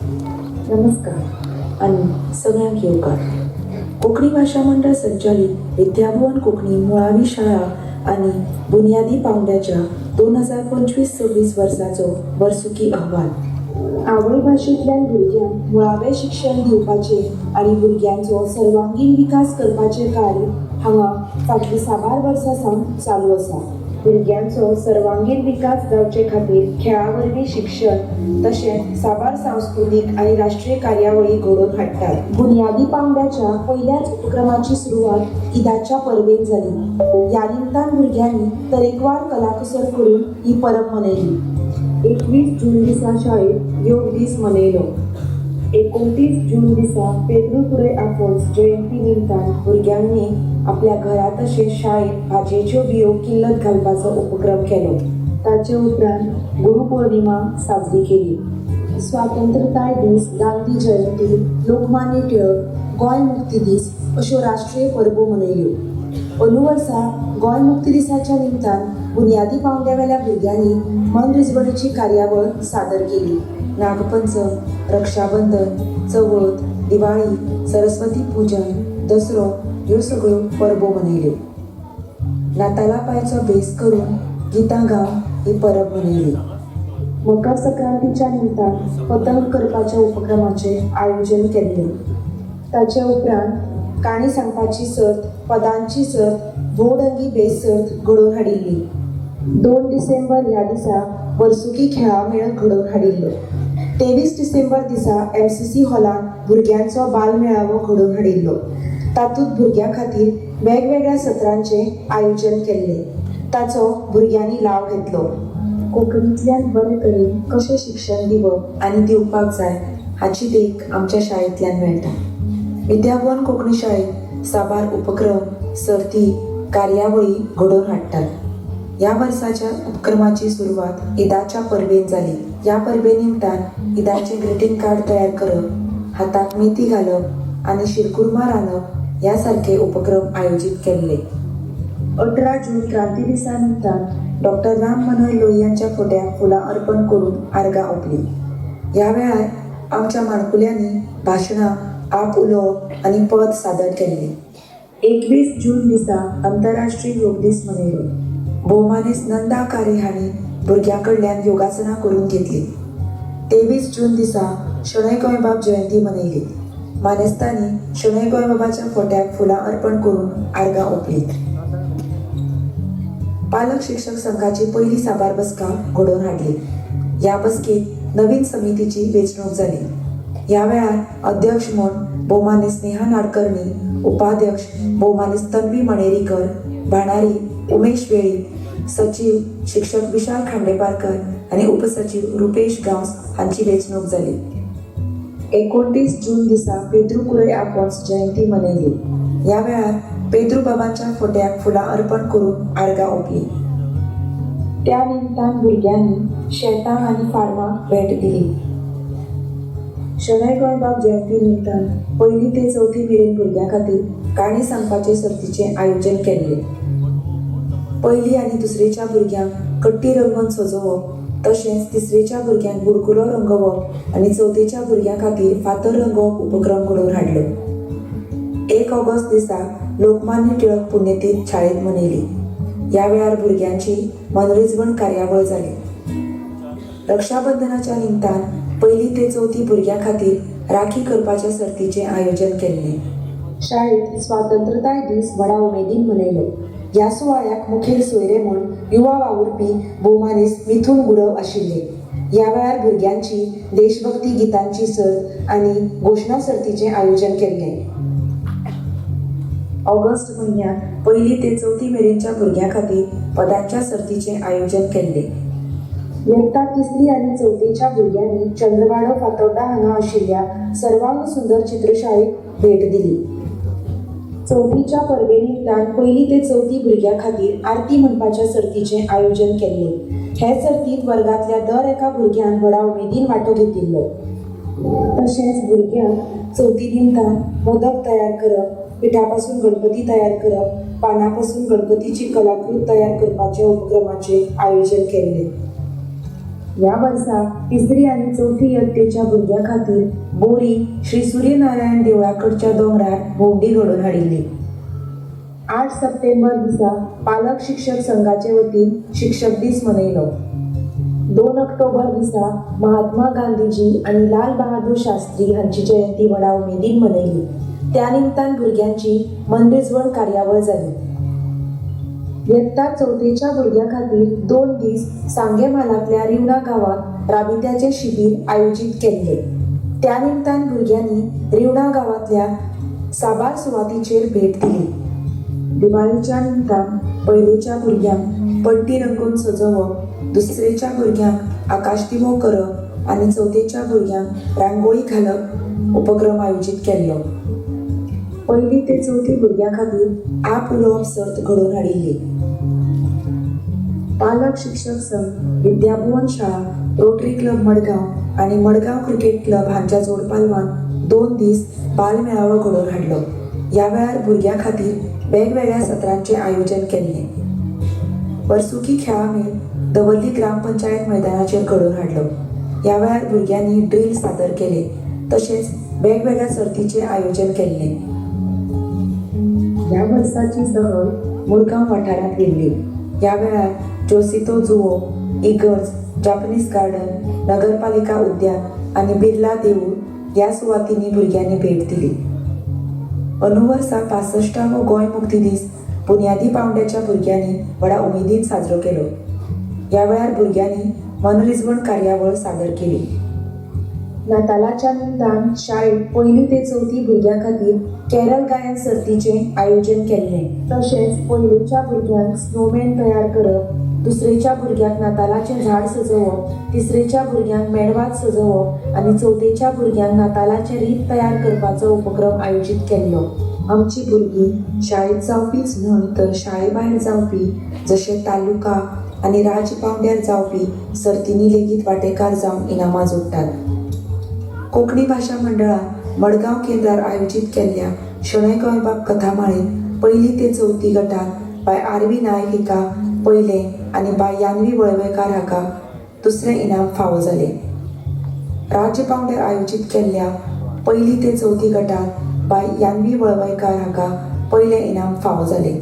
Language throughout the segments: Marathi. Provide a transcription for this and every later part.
नमस्कार आणि सगळ्यांक येवकार. कोंकणी भाषा मंडळ संचालित विद्याभवन कोंकणी मुळावी शाळा आणि बुनियादी पावंड्याच्या 2025-26 वर्साचो वर्सुकी अहवाल. आवय भाशेंतल्यान भुरग्यांक मुळावें शिक्षण दिवपाचे आनी भुरग्यांचो सर्वांगीण विकास करपाचें कार्य हांगा फाटलीं साबार वर्सां सावन चालू आसा. भुरग्यांचो सर्वांगीण विकास जावचे खातीर खेळा वरवीं शिक्षण तशेंच साबार सांस्कृतीक आनी राष्ट्रीय कार्यावळी घडोवन हाडटात. बुनियादी पावंड्याच्या पयल्याच उपक्रमाची सुरवात ईदाच्या परबेन जाली. ह्या निमतान भुरग्यांनी तरेकवार कलाकुसर करून ही परब मनयली. 21 जून दिसा शाळेत योग दीस मनयलो. 29 जून दिसा पेद्रू पुरय आफोन्स जयंती निमतान भुरग्यांनी आपल्या घरा तशेंच शाळेत भाजयेच्यो बियो किल्लत घालपाचो उपक्रम केलो. ताचे उपरांत गुरुपौर्णिमा साजरी केली. स्वातंत्र्यताय दीस, गांधी जयंती, लोकमान्य टिळक, गोंय मुक्ती दीस अश्यो राष्ट्रीय परबो मनयल्यो. अंदू वर्सा गोंय मुक्ती दिसाच्या निमतान बुनियादी पावंड्यावेल्या भुरग्यांनी मनरिजवणेची कार्यावळ सादर केली. नागपंचम, रक्षाबंधन, चवथ, दिवाळी, सरस्वती पूजन, दसरो ह्यो सगळ्यो परबो मनयल्यो. नाताला पायचो भेस करून गितां गावन ही परब मनयली. मकर संक्रांतीच्या निमतान पतंग करपाच्या उपक्रमाचे आयोजन केल्ले. ताचे उपरांत काणी सांगपाची सर्त, पदांची सर्त, भोवढंगी भेस सर्त घडोवन हाडिल्ली. 2 डिसेंबर ह्या दिसा वर्सुकी खेळा मेळ घडोवन हाडिल्लो. 23 डिसेंबर दिसा MCC हॉलांत भुरग्यांचो बालमेळावो घडोवन हाडिल्लो. तातूंत भुरग्यां खातीर वेगवेगळ्या सत्रांचे आयोजन केल्ले. ताचो भुरग्यांनी लाव घेतलो. कोंकणींतल्यान बरे तरेन कशें शिक्षण दिवप आनी दिवपाक जाय हाची देख आमच्या शाळेंतल्यान मेळटा. विद्याभवन कोंकणी शाळेंत साबार उपक्रम, सर्ती, कार्यावळी घडोवन हाडटात. ह्या वर्साच्या उपक्रमाची सुरवात ईदाच्या परबेन जाली. ह्या परबे निमतान ईदाचे ग्रीटिंग कार्ड तयार करप, हाताक मेथी घालप आनी शिरकुर्मा रांदप ह्या सारके उपक्रम आयोजीत केल्ले. 18 जून क्रांती दिसा निमतान डॉक्टर राम मनोहर लोहियांच्या फोट्याक फुलां अर्पण करून आर्गां ओंपली. ह्या वेळार आमच्या माणकुल्यांनी भाशणां, आप उलोवप आनी पद सादर केल्ले. 21 जून दिसा आंतरराष्ट्रीय योग दीस मनयलो. भोवमानेस नंदा कारे हांणी भुरग्यां कडल्यान योगासनां करून घेतली. 23 जून दिसा शणै गोंयबाब जयंती मनयली. मानेस्तांनी शणै गोंयबाबाच्या फोट्याक फुलां अर्पण करून आर्गां ओंपलीं. पालक शिक्षक संघाची पयली साबार बसका घडोवन हाडली. ह्या बसकेत नवीन समितीची वेंचणूक जाली. ह्या वेळार अध्यक्ष म्हूण भोवमाने स्नेहा नाडकर्णी, उपाध्यक्ष भोवमानेस तन्वी मणेरीकर, भाणारी उमेश वेळी, सचिव शिक्षक विशाल खांडेपारकर आनी उपसचिव रुपेश गांवस हांची वेंचणूक जाली. 29 जून दिसा पेद्रू पुरय आफोन्स जयंती मनयली. ह्या वेळार पेद्रू बाबांच्या फोट्याक फुलां अर्पण करून आर्गां ओंपली. त्या निमतान भुरग्यांनी शेतां आनी फार्माक भेट दिली. शणै गोंयबाब जयंती निमतान 1ली ते 4थी मेरेन भुरग्यां खातीर काणी सांगपाचे सर्तीचें आयोजन केल्लें. 1ली आनी 2रीच्या भुरग्यांक कट्टी रंगोवन सजोवप, तशेंच 3रीच्या भुरग्यांक बुडकुलो रंगोवप आनी 4थीच्या भुरग्यां खातीर फातर रंगोवप उपक्रम घडोवन हाडलो. 1 ऑगस्ट दिसा लोकमान्य टिळक पुण्यतीथ शाळेंत मनयली. ह्या वेळार भुरग्यांची मनरिजवण कार्यावळ जाली. रक्षाबंधनाच्या निमतान 1ली ते 4थी भुरग्यां खातीर राखी करपाच्या सर्तीचें आयोजन केल्लें. शाळेंत स्वातंत्र्यताय दीस व्हडा उमेदीन मनयलो. ह्या सुवाळ्याक मुखेल सोयरे म्हूण युवा वावुरपी भोवमानेस मिथून गुरव आशिल्ले. ह्या वेळार भुरग्यांची देशभक्ती गितांची सर्त आनी घोशणा सर्तीचें आयोजन केल्लें. ऑगस्ट म्हयन्यांत 1ली ते 4थी मेरेनच्या भुरग्यां खातीर पदांच्या सर्तीचें आयोजन केल्लें. इयत्ता 3री आनी 4थीच्या भुरग्यांनी चंद्रवाडो फातोड्डा हांगा आशिल्ल्या सर्वांग सुंदर चित्रशाळेक भेट दिली. 4थीच्या परबे निमतान 1ली ते 4थी भुरग्यां खातीर आरती म्हणपाच्या सर्तीचें आयोजन केल्लें. हे सर्तींत वर्गांतल्या दर एका भुरग्यान व्हडा उमेदीन वांटो घेतिल्लो. तशेंच भुरग्यांक चवथी निमतान मोदक तयार करप, पिठापासून गणपती तयार करप, पानापासून गणपतीची कलाकृती तयार करपाच्या उपक्रमाचे आयोजन केल्लें. या वर्सा तिसरी आणि चौथी इयत्तेच्या भुरग्यां खातीर बोरी श्री सूर्यनारायण देवळाकडच्या दोंगरार भोवंडी घडोवन हाडिल्ली. 8 सप्टेंबर दिसा पालक शिक्षक संघाचे वतीन शिक्षक दीस मनयलो. 2 ऑक्टोबर दिसा महात्मा गांधीजी आणि लाल बहादूर शास्त्री हांची जयंती व्हडा उमेदीन मनयली. त्या निमतान भुरग्यांची मनरिजवण कार्यावळ जाली. इयत्ता चौथेच्या भुरग्यां खातीर 2 दीस सांगेमालांतल्या रिवणा गांवांत राबित्याचे शिबीर आयोजीत केल्ले. त्या निमतान भुरग्यांनी रिवणा गांवांतल्या साबार सुवातीचेर भेट दिली. दिवाळीच्या निमतान पयलेच्या भुरग्यांक पट्टी रंगोवन सजोवप, दुसरेच्या भुरग्यांक आकाशदिवो करप आनी चवथेच्या भुरग्यांक रांगोळी घालप उपक्रम आयोजीत केल्लो. 1ली ते 4थी भुरग्यां खातीर आप उलोवप सर्त घडोवन हाडिल्ली. पालक शिक्षक संघ, विद्याभुवन शाळा, रोटरी क्लब मडगांव आनी मडगांव क्रिकेट क्लब हांच्या जोडपालवान 2 दीस बाल मेळावो घडोवन हाडलो. ह्या वेळार भुरग्यां खातीर वेगवेगळ्या सत्रांचे आयोजन केल्ले. वर्सुकी खेळामेळ दवर्ली ग्रामपंचायत मैदानाचेर घडोवन हाडलो. ह्या वेळार भुरग्यांनी ड्रील सादर केले तशेंच वेगवेगळ्या सर्तीचे आयोजन केल्ले. ह्या वर्साची सहल मुरगांव वाठारांत गेल्ली. ह्या वेळार जोसितो जुवो, इगर्ज, जापनीज गार्डन, नगरपालिका उद्यान आनी बिर्ला देऊळ ह्या सुवातींनी भुरग्यांनी भेट दिली. अंदू वर्सा 65वो गोंय मुक्ती दीस बुन्यादी पावंड्याच्या भुरग्यांनी व्हडा उमेदीन साजरो केलो. ह्या वेळार भुरग्यांनी मनरिजवण कार्यावळ सादर केली. नातालाच्या निमतान शाळेत 1ली ते 4थी भुरग्यां खातीर केरळ गायन सर्तीचे आयोजन केल्ले. तशेंच पयलेच्या भुरग्यांक स्नोमॅन तयार करप, दुसरेच्या भुरग्यांक नातालाचें झाड सजोवप, तिसरेच्या भुरग्यांक मेणवात सजोवप आनी चवथेच्या भुरग्यांक नातालाचें रीत तयार करपाचो उपक्रम आयोजीत केल्लो. आमची भुरगीं शाळेंत जावपीच न्हय तर शाळे भायर जावपी जशे तालुका आनी राज्य पावंड्यार जावपी सर्तींनी लेगीत वांटेकार जावन इनामां जोडटात. कोंकणी भाशा मंडळान मडगांव केंद्रार आयोजीत केल्ल्या शणै गोंयबाब कथामाळेंत 1ली ते 4थी गटाक बाय आर.व्ही. नायक हिका पयले आनी बाय यान्वी वळवयकार हाका दुसरें इनाम फावो जालें. राज्य पावंड्यार आयोजीत केल्ल्या 1ली ते 4थी गटाक बाय यान्वी वळवयकार हाका पयलें इनाम फावो जालें.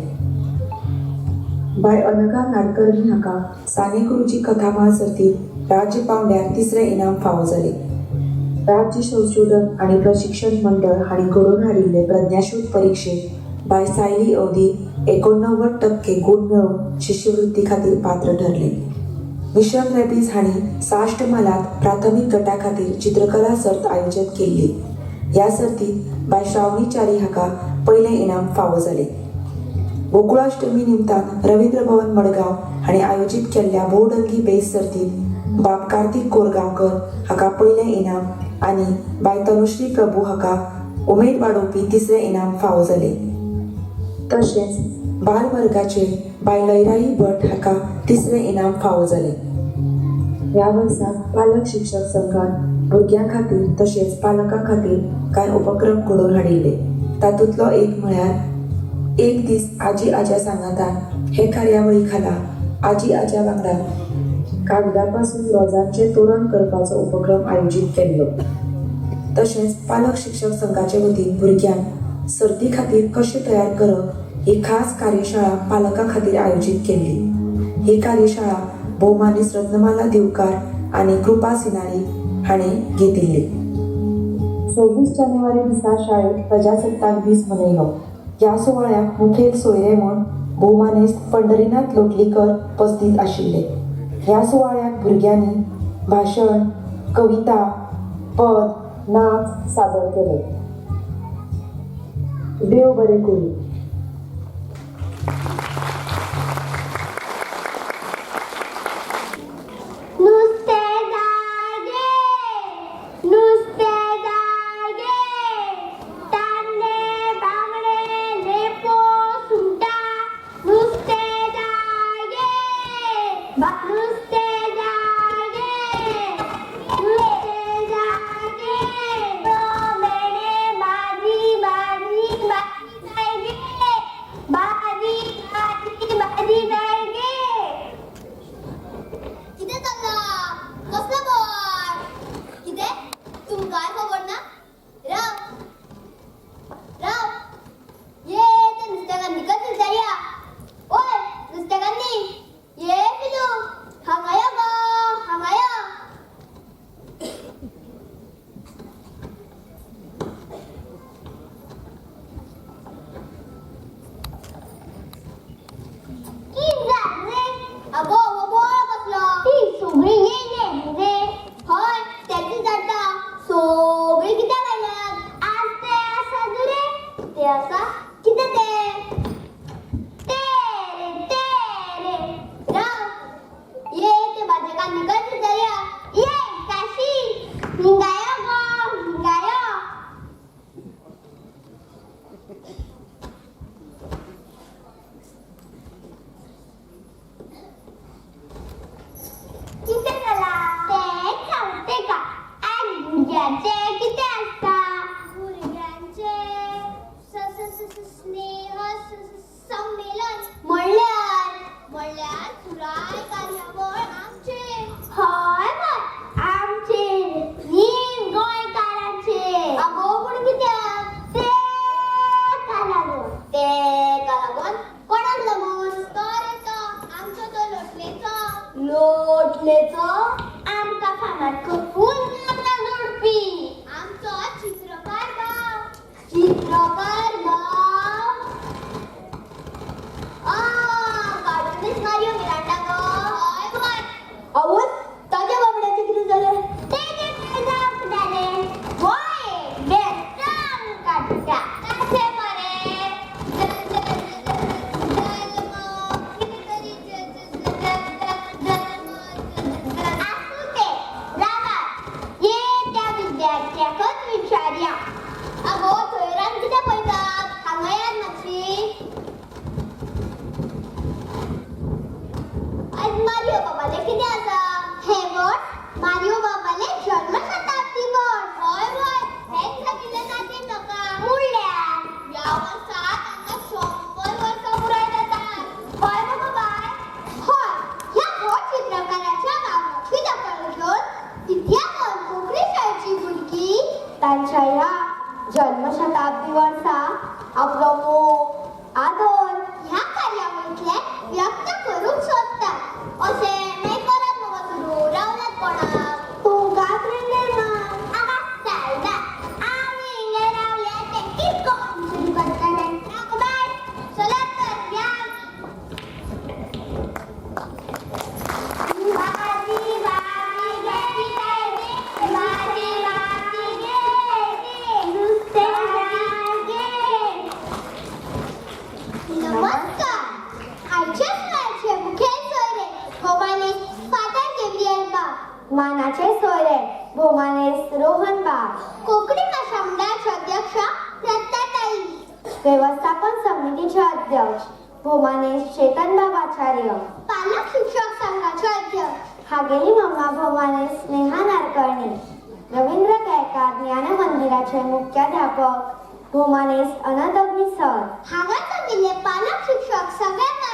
बाय अनघा नाडकर्णी हाका साने गुरुजी कथामाळ सर्तींत राज्य पावंड्यार तिसरें इनाम फावो जालें. राज्य संशोधन आनी प्रशिक्षण मंडळ हांणी घडोवन हाडिल्ले प्रज्ञाशोध परीक्षेत बाय सायली अवधी 89% गुण मेळोवन शिश्यवृत्ती खातीर पात्र ठरले. मिशन रेबीज हांणी साश्ट मालात प्राथमीक गटा खातीर चित्रकला सर्त आयोजीत केल्ली. ह्या सर्तींत बाय श्रावणी च्यारी हाका पयलें इनाम फावो जालें. गोकुळाष्टमी निमतान रवींद्र भवन मडगांव हांणी आयोजीत केल्ल्या भोवढंगी बेस सर्तींत बाब कार्तिक कोरगांवकर हाका पयलें इनाम आनी बाय तनुश्री प्रभू हाका उमेद वाडोवपी तिसरें इनाम फावो जालें. तशेंच बाल वर्गाचे बाय लयराई भट हाका तिसरें इनाम फावो जालें. ह्या वर्सा पालक शिक्षक संघान भुरग्यां खातीर तशेंच पालकां खातीर कांय उपक्रम घडोवन हाडिल्ले. तातूंतलो एक म्हळ्यार 1 दीस आजी आज्या सांगातान हे कार्यावळी खाला आजी आज्या वांगडा कागदापासून रोजांचे तोरण करपाचो उपक्रम आयोजीत केल्लो. तशेंच पालक शिक्षक संघाचे वतीन भुरग्यांक सर्ती खातीर कशें तयार करप ही खास कार्यशाळा पालकां खातीर आयोजीत केल्ली. ही कार्यशाळा भोवमानीस रत्नमाला दिवकार आनी कृपा सिनारी हाणें घेतिल्ली. 26 जानेवारी दिसा शाळेंत प्रजासत्ताक दीस मनयलो. ह्या सुवाळ्याक मुखेल सोयरे म्हूण भोवमानीस पंढरीनाथ लोटलीकर उपस्थित आशिल्ले. ह्या सुवाळ्याक भुरग्यांनी भाशण, कविता, पद, नाच सादर केले. देव बरें करूं. किती असा किती ते रे राव ये ते बाजे का निकल जरिया ये काशी निंगायो गो निंगायो किती झाला ते सांगते का आज गुंजाचे किती असता गुंजाचे स्नेह संमेलन म्हणल्यार सुराय कार्यावळ आमचे हय पण आमचे नीम गोंयकारांचे अगो पूण कित्याक ते का लागून कोणाक लागून तो रे तो आमचो तो लोटलेचो आमकां फामाद करून नाका जोडपी आमचो चित्रकार भाव कार्टूनिस्ट मारियो मिरांडा गो हय हय आवय ताज्या बाबड्याचें कितें जालें तेजें जापताले होय बेस्टान काडटा कशें मरे आसूं ते रागात ये त्या विद्यार्थ्याकच विचारया अगो थंयरान कितें पळयतात हांगा याद मातशी आज मारियो बाबाले कितें आसा हे वर्स मारियो बाबाले जन्म शताब्दी वर्स हय हय हेच सांगिल्लें ताचे म्हाका म्हणल्यार ह्या वर्साक हांगा 100 वर्सां पुराय जातात हय गो बाबाय हय ह्या व्हड चित्रकाराच्या नांवाची दखल घेवन विद्यापन कोंकणी शाळेची भुरगीं तांच्या ह्या जन्म शताब्दी वर्सा आपलो मोग आदर ह्या कार्यावळींतल्यान व्यक्त करूंक सोदतात अशें मागीर परत मगो सुरू रावल्यात कोणाक तुमकां फ्रेंड आगा जायना आमी हिंगा रावले ते कितको सुरू करतले नाका बाय चलात तर या नमस्कार आयच्या शाळेचे मुखेल सोयरे भोमानेस फादर गेब्रियल बाब मानाचे सोयरे भोमानेस रोहन बाब कोंकणी भाषा मंडळाचे अध्यक्ष रत्नाताई व्यवस्थापन समितीचे अध्यक्ष भोमानेस चेतन बाब आचार्य पालक शिक्षक संघाचे अध्यक्ष हागेली मम्मा भोमानेस स्नेहा नारकर्णी रवींद्र गायकवाड ज्ञान मंदिराचे मुख्याध्यापक भोमानेस अनंत अग्नी सर हांगा जमिल्ले पालक शिक्षक सगळ्यांना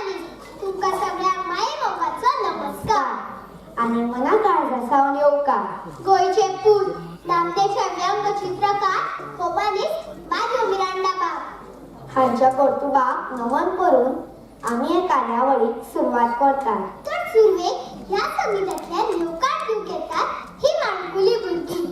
तुमकां सगळ्यांक माये मोगाचो नमस्कार आनी मना काळजासावन येवकार गोंयचे पूत नामनेचे व्यंगचित्रकार भोमानेस मारियो मिरांडा बाब हांच्या कर्तुबाक नमन करून आमी हे कार्यावळीक सुरवात करतात तर सुरवेक ह्या संगीतांतल्यान लोकांक दिवंक येतात ही माणकुली भुरगीं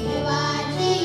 देवाची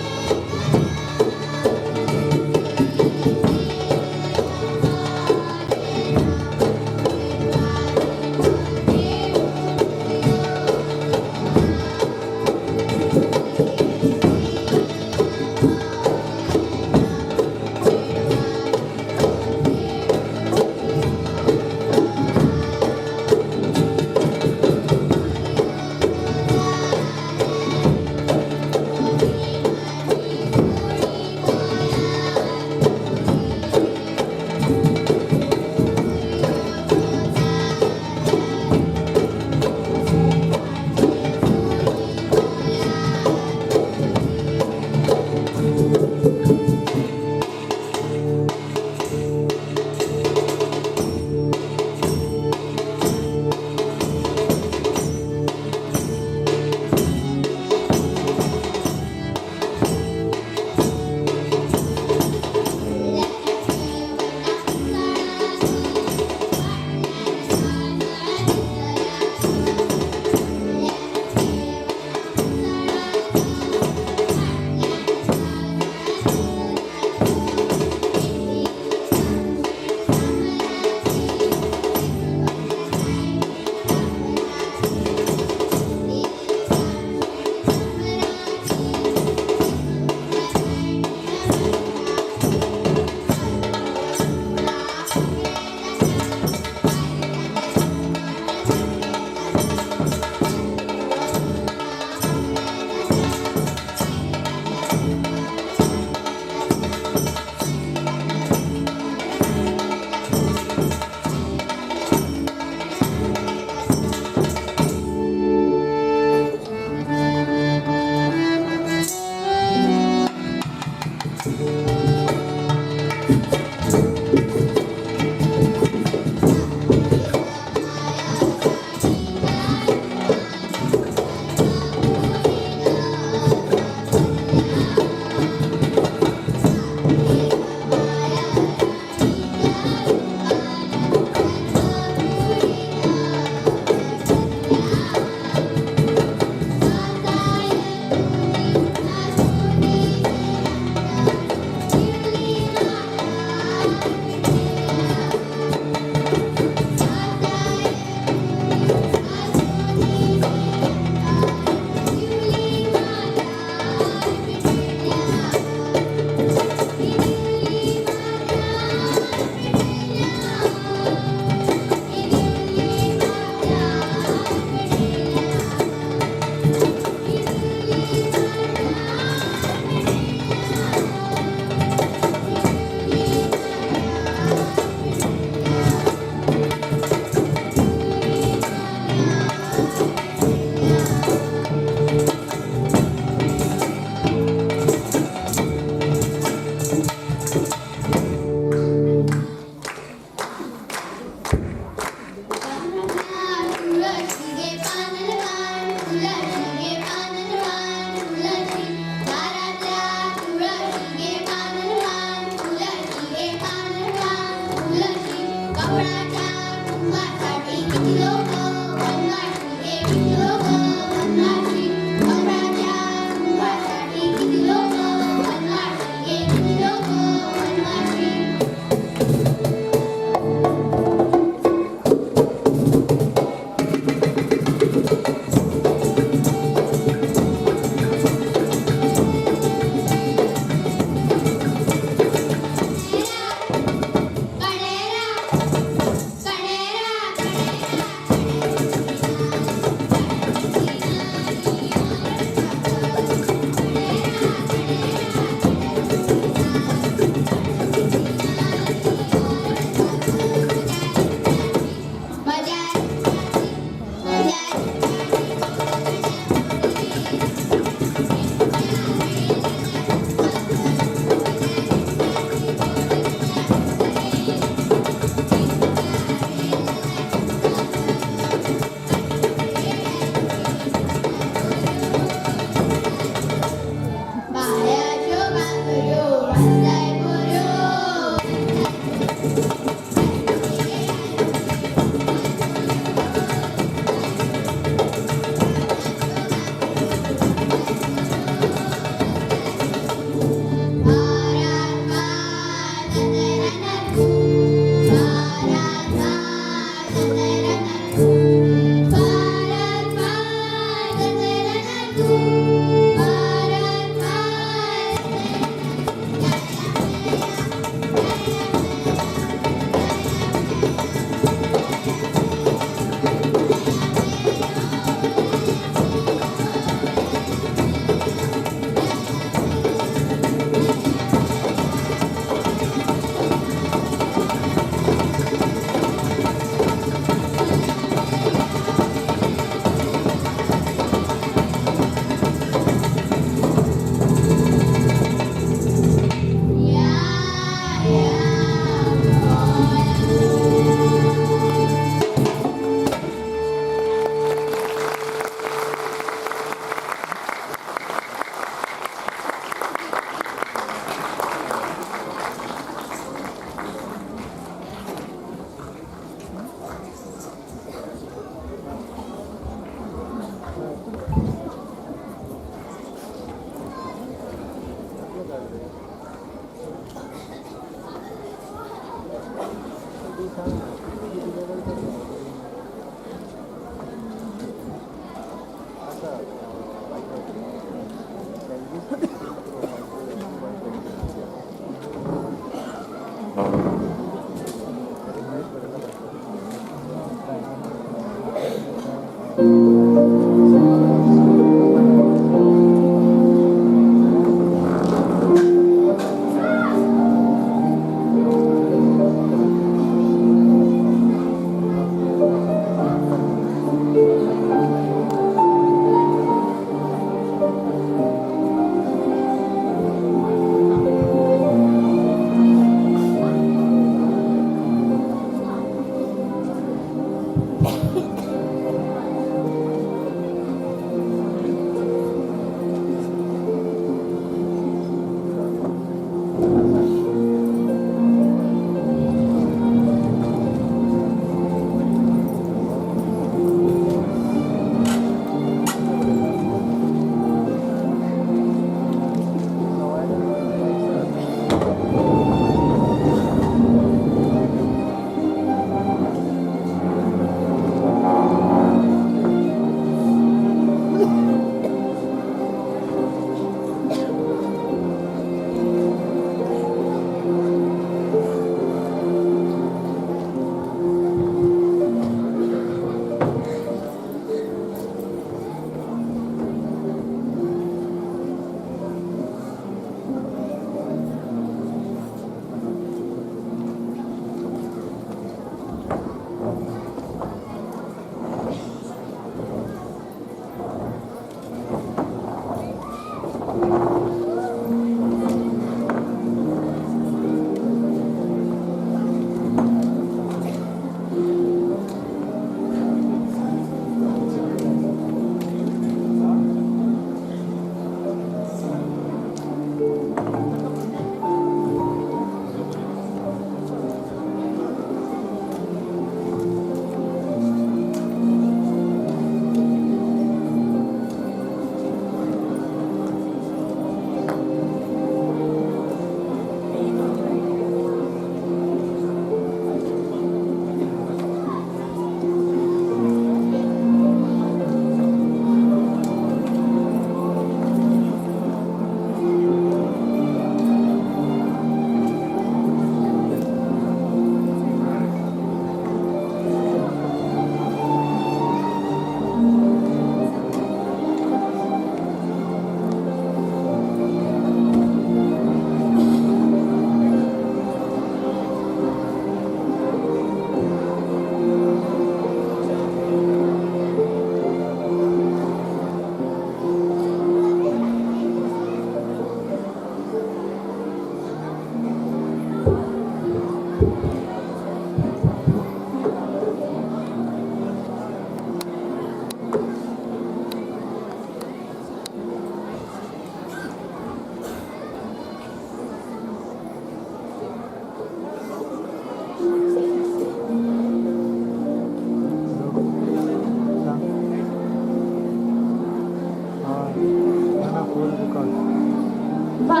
वा,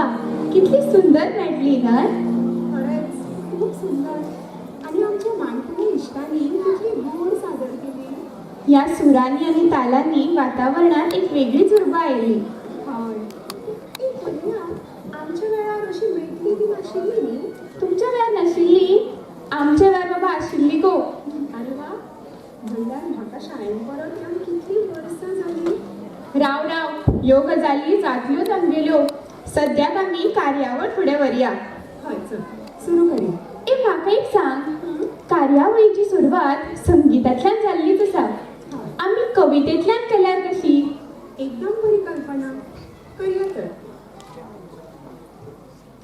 किती सुंदर नाटली ना. खरंच खूप सुंदर. आणि आमच्या मानकरी इष्टांनी किती गोड सादर केली. या सुरांनी आणि तालांनी वातावरणात एक वेगळीच उर्बा आली. होय. एक महिना आमच्या वेळार अशी मेळटली ती नाशिल्ली. तुमच्या वेळात नाशिल्ली, आमच्या वेळार बाबा आशिल्ली गो. अरे वा, म्हणल्यार म्हाका शाळेंत परत येवन कितली वर्सां जाली. राव राव, ह्यो गजाली जातल्यो तांगेल्यो. सद्याक आमी कार्यावळ फुडें व्हरया. हय चल सुरू करूया. ए म्हाका एक सांग, कार्यावळीची सुरवात संगीतांतल्यान जाल्लीच आसा. आमी कवितेंतल्यान केल्यार कशी? एकदम बरी कल्पना. करूया तर.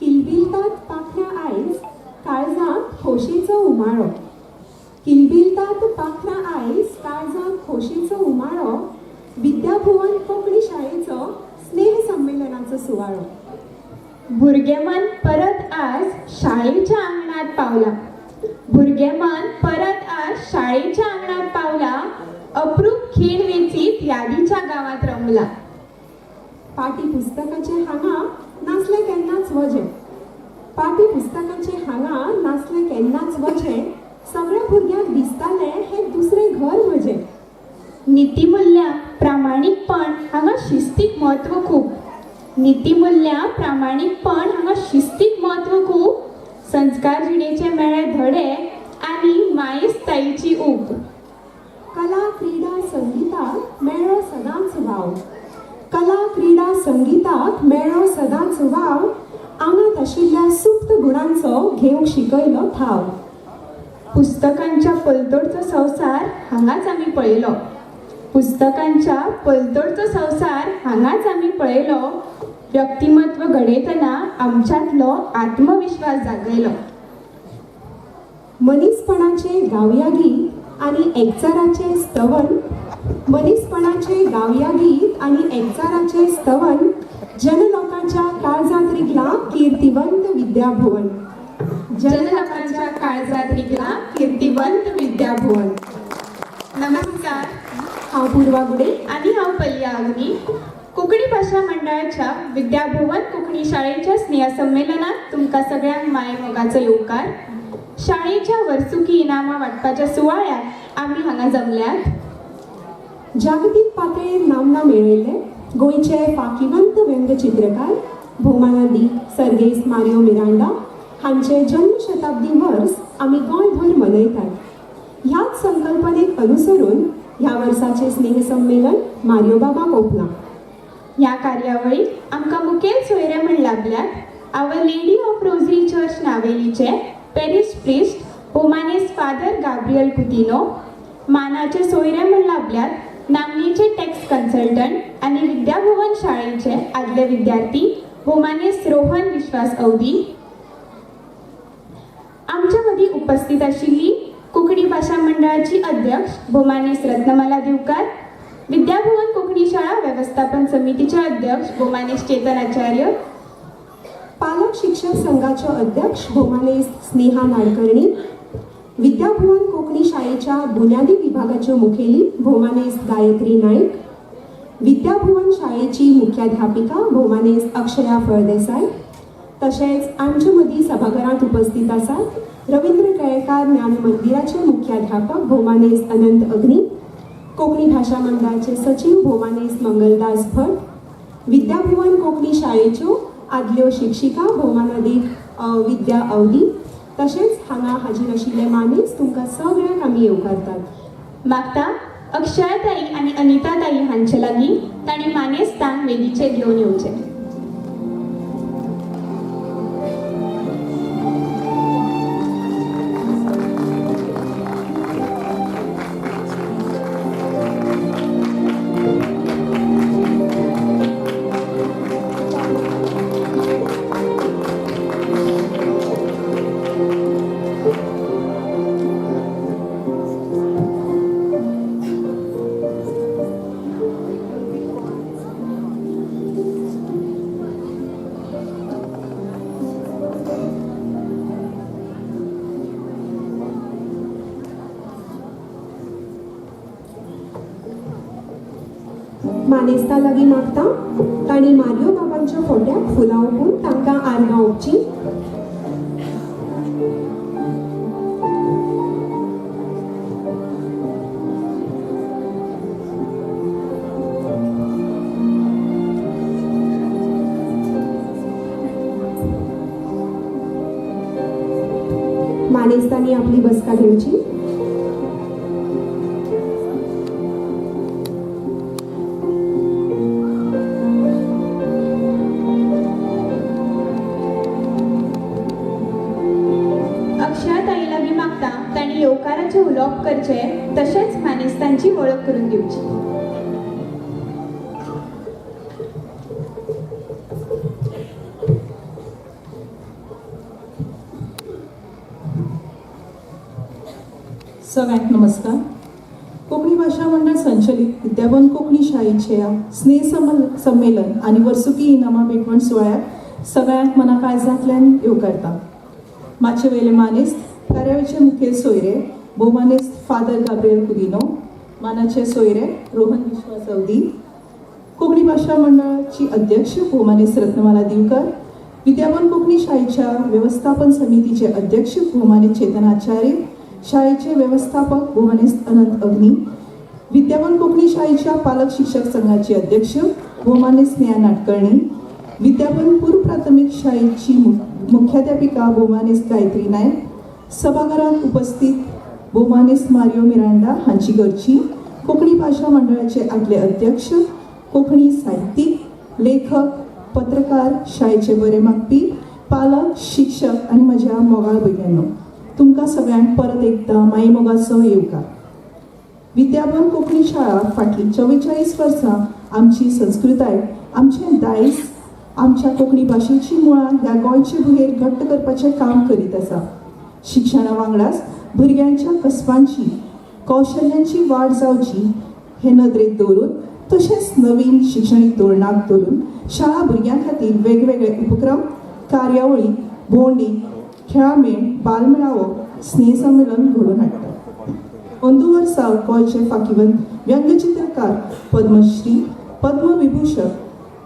किलबिलतात पाखरां आयज काळजांत खोशेचो उमाळो. किलबिलतात पाखरां आयज काळजांत खोशेचो उमाळो. विद्याभुवन कोंकणी शाळेचो स्नेह संमेलनाचो सुवाळो. भुरगेमन परत आज शाळेच्या अंगणात पावला. भुरगेमन परत आज शाळेच्या अंगणात पावला. अप्रूप खीण वेचीत यादीच्या गावात रमला. पाटी पुस्तकाचे हांगा नासले केन्नाच वजे. पाटी पुस्तकाचे हांगा नासले केन्नाच वजे. सगळे भुरग्यांक दिसतालें हें दुसरें घर म्हजें. नीतिमूल्यां प्रामाणीकपण हांगा शिस्तीक म्हत्व खूब. नीतिमूल्यां प्रामाणीकपण हांगा शिस्तीक म्हत्व खूब. संस्कार जिणेचे मेळे धडे आनी मायेस्तायेची ऊब. कला क्रीडा संगीताक मेळ्ळो सदांच वाव. कला क्रीडा संगीताक मेळ्ळो सदांच वाव. आंगात आशिल्ल्या सुप्त गुणांचो घेवंक शिकयलो ठाव. पुस्तकांच्या पलतडचो संवसार हांगाच आमी पळयलो. पुस्तकांच्या पलतडचो संवसार हांगाच आमी पळयलो. व्यक्तिमत्व घडयतना आमच्यांतलो आत्मविश्वास जागयलो. मनीसपणाचे गावया गीत आनी एकचाराचे स्तवन. मनीसपणाचे गावया गीत आनी एकचाराचे स्तवन. जनलोकांच्या काळजांत रिगला कीर्तिवंत विद्याभुवन. जनलोकांच्या काळजात रिगला कीर्तिवंत विद्याभुवन. नमस्कार, हांव पूर्वा गुडे. आणि हांव पल्लिया अग्नी. कोंकणी भाशा मंडळाच्या विद्याभुवन कोंकणी शाळेच्या स्नेहसंमेलनात तुमकां सगळ्यांक माये मोगाचो येवकार. शाळेच्या वर्सुकी इनामां वांटपाच्या सुवाळ्याक आमी हांगा जमल्यात. जागतीक पातळेर नामना मेळयल्ले गोंयचे फांकीवंत व्यंगचित्रकार भौमानंदी सर्गेस मारियो मिरांडा हांचे जन्मशताब्दी वर्स आमी गोंयभर मनयतात. ह्याच संकल्पनेक अनुसरून ह्या वर्साचे स्नेहसंमेलन मारियो बाबा ओपला. ह्या कार्यावळीक आमकां मुखेल सोयरे म्हण लाभल्यात Our Lady of Rosary church नावेलीचे पेरिश प्रिस्ट भोमानेस फादर गाब्रियल कुतिनो. मानाचे सोयरे म्हण लाभल्यात नामनेचे टॅक्स कन्सल्टंट आनी विद्याभवन शाळेचे आदले विद्यार्थी भोमानेस रोहन विश्वास अवधी. आमच्या मदीं उपस्थित आशिल्ली कोंकणी भाशा मंडळाची अध्यक्ष भोमानेस रत्नमाला दिवकार. विद्याभवन कोंकणी शाळा वेवस्थापन समितीचे अध्यक्ष भोमानेस चेतन आचार्य. पालक शिक्षक संघाचे अध्यक्ष भोमानेस स्नेहा नाडकर्णी. विद्याभवन कोंकणी शाळेच्या बुन्यादी विभागाच्यो मुखेली भोमानेस गायत्री नाईक. विद्याभवन शाळेची मुख्याध्यापिका भोमानेस अक्षया फळदेसाय. तशेंच आमचे मदीं सभाघरांत उपस्थित आसात रवींद्र केळकार ज्ञान मंदिराचे मुख्याध्यापक भोमानेस अनंत अग्नी. कोंकणी भाशा मंडळाचे सचिव भोमानेस मंगलदास भट. विद्याभवन कोंकणी शाळेच्यो आदल्यो शिक्षिका भोमानदी विद्या अवधी. तशेंच हांगा हाजीर आशिल्ले मानेस तुमकां सगळ्यांक आमी येवकारतात. मागता अक्षयाताई आनी अनिताताई हांचे लागीं तांणी मानेस्तांक वेदीचेर घेवन येवचें. मानेस्ता लागीं मागता तांणी मारियो बाबांच्या फोट्याक फुलां ओपून तांकां आर्गां ओपची. मानेस्तांनी आपली बसका घेवची. अक्षयाताई लागीं मागता तांणी येवकाराचे उलोवप करचे तशेंच मानेस्तांची वळख करून दिवची. सगळ्यांक नमस्कार. कोंकणी भाशा मंडळ संचलित विद्याभवन कोंकणी शाळेच्या संमेलन आणि वर्सुकी इनामां भेटवण सुवाळ्याक सगळ्यांक मनाकाळजांतल्यान येवकारता. माचे वेले मानेस्त कार्यावळीचे मुखेल सोयरे भोमानेस्त फादर गाब्रियल कुदिनो. मानाचे सोयरे रोहन विश्वास अवधी. कोंकणी भाशा मंडळाची अध्यक्ष भोमानेस्त रत्नमाला दिवकर. विद्याभवन कोंकणी शाळेच्या व्यवस्थापन समितीचे अध्यक्ष भोमानेस्त चेतन आचार्य. शाळेचे व्यवस्थापक भोमानेस्त अनंत अग्नी, विद्यावन कोकणी शाळेच्या पालक शिक्षक संघाचे अध्यक्ष भोमानेस्त स्नेहा नाडकर्णी, विद्यावन पूर्व प्राथमिक शाळेची मुख्याध्यापिका भोमानेस्त गायत्री नायक, सभागृहात उपस्थित भोमानेस्त मारियो मिरांडा हांची घरची, कोकणी भाषा मंडळाचे आदले अध्यक्ष, कोकणी साहित्यिक, लेखक, पत्रकार, शाळेचे बरे मागपी, पालक, शिक्षक आणि म्हज्या मोगाळ भुरग्यांनो, तुमकां सगळ्यांक परत एकदा माई मोगाचो येवकार. विद्याभवन कोंकणी शाळा फाटली 44 वर्सां आमची संस्कृताय, आमचें दायज, आमच्या कोंकणी भाशेची मुळां ह्या गोंयचे भुगेर घट्ट करपाचें काम करीत आसा. शिक्षणा वांगडाच भुरग्यांच्या कसबांची, कौशल्यांची वाड जावची हे नदरेत दवरून, तशेंच नवीन शिक्षणीक धोरणाक धरून शाळा भुरग्यां खातीर वेगवेगळे उपक्रम, कार्यावळी, भोंवडी, खेळामेळ, बालमेळावो, स्नेह संमेलन घडोवन हाडटा. अंदू वर्सा गोंयचे फांकीवंत व्यंगचित्रकार, पद्मश्री, पद्मविभूषण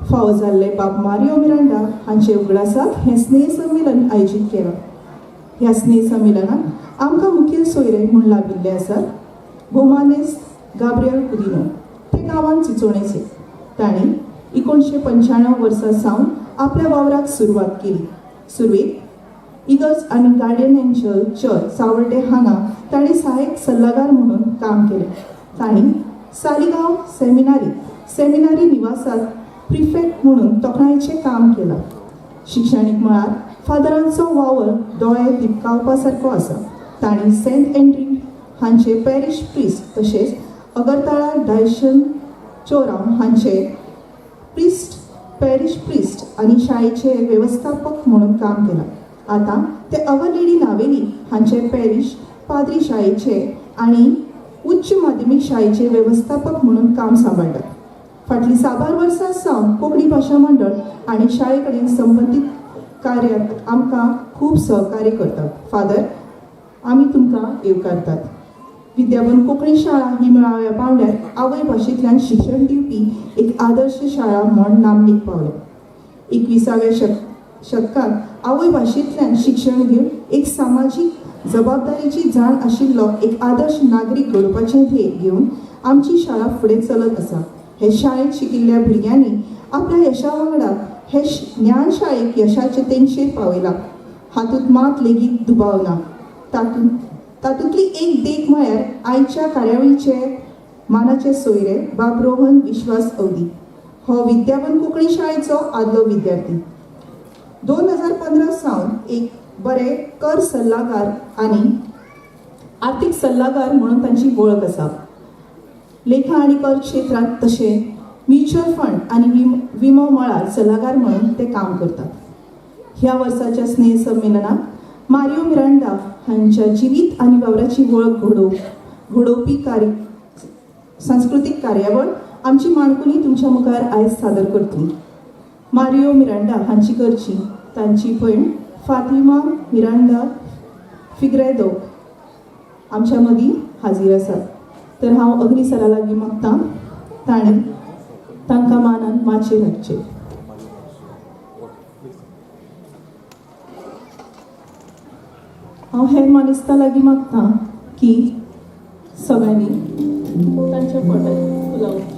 फावो जाल्ले बाब मारियो मिरांडा हांचे उगडासाक हें स्नेह संमेलन आयोजीत केलां. ह्या स्नेह संमेलनात आमकां मुखेल सोयरे म्हूण लाभिल्ले आसात भोमानेस्त गाब्रियल कुदिनो. ते गांवांत चिंचोणेचे. तांणी 1995 वर्सा सावन आपल्या वावराक सुरवात केली. सुरवेक इगर्ज आनी गार्डियन एंजल चर्च सावर्डे हांगा तांणी सहाय्यक सल्लागार म्हणून काम केलें. तांणी सालिगांव सेमिनारी निवासात प्रिफेक्ट म्हणून तोखणायेचें काम केलां. शिक्षणीक मळार फादरांचो वावर दोळे दिपकावपा सारको आसा. तांणी सेंट एंड्री हांचे पॅरिश प्रिस्ट, तशेंच अगरतळा डायशन चोराम हांचे पॅरिश प्रिस्ट आनी शाळेचे वेवस्थापक म्हणून काम केलां. आतां ते अवर लेडी नावेली हांचे पॅरिश पाद्री शाळेचे आनी उच्च माध्यमीक शाळेचे वेवस्थापक म्हणून काम सांबाळटात. फाटली 6 वर्सां सावन कोंकणी भाशा मंडळ आनी शाळे कडेन संबंदीत कार्यात आमकां खूब सहकार्य करतात. फादर, आमी तुमकां येवकारतात. विद्याभवन कोंकणी शाळा ही मेळाव्या पावंड्यार आवय भाशेंतल्यान शिक्षण दिवपी एक आदर्श शाळा म्हूण नामनेक पावल्या. 21व्या शतकांत आवय भाशेंतल्यान शिक्षण घेवन एक सामाजीक जबाबदारीची जाण आशिल्लो एक आदर्श नागरीक घडोवपाचें ध्येय घेवन आमची शाळा फुडें चलत आसा. हे शाळेंत शिकिल्ल्या भुरग्यांनी आपल्या यशा वांगडा हे ज्ञान शाळेक यशाचे तेंगशेर पावयलां. हातूंत मात लेगीत दुबाव ना. तातूंतली एक देख म्हळ्यार आयच्या कार्यावळीचे मानाचे सोयरे बाब रोहन विश्वास अवधी. हो विद्याभवन कोंकणी शाळेचो आदलो विद्यार्थी. 2015 सावन एक बरे कर सल्लागार आनी आर्थीक सल्लागार म्हणून तांची वळख आसा. लेखा आनी कर क्षेत्रांत तशें म्युच्युअल फंड आनी विमो मळार सल्लागार म्हणून ते काम करतात. ह्या वर्साच्या स्नेह संमेलनात मारियो मिरांडा हांच्या जिवीत आनी वावराची वळख घडोवपी सांस्कृतीक कार्यावळ आमची माणकुली तुमच्या मुखार आयज सादर करतली. मारियो मिरांडा हांची घरची तांची भयण फातिमा मिरांडा फिग्रेदो आमच्या मदीं हाजीर आसात. तर हांव अग्नी सरा लागीं मागतां तांणी तांकां मानान माचयेर हाडचें. हांव हेर मानेस्तां लागीं मागतां की सगळ्यांनी तांच्या पोटार फुलावचें.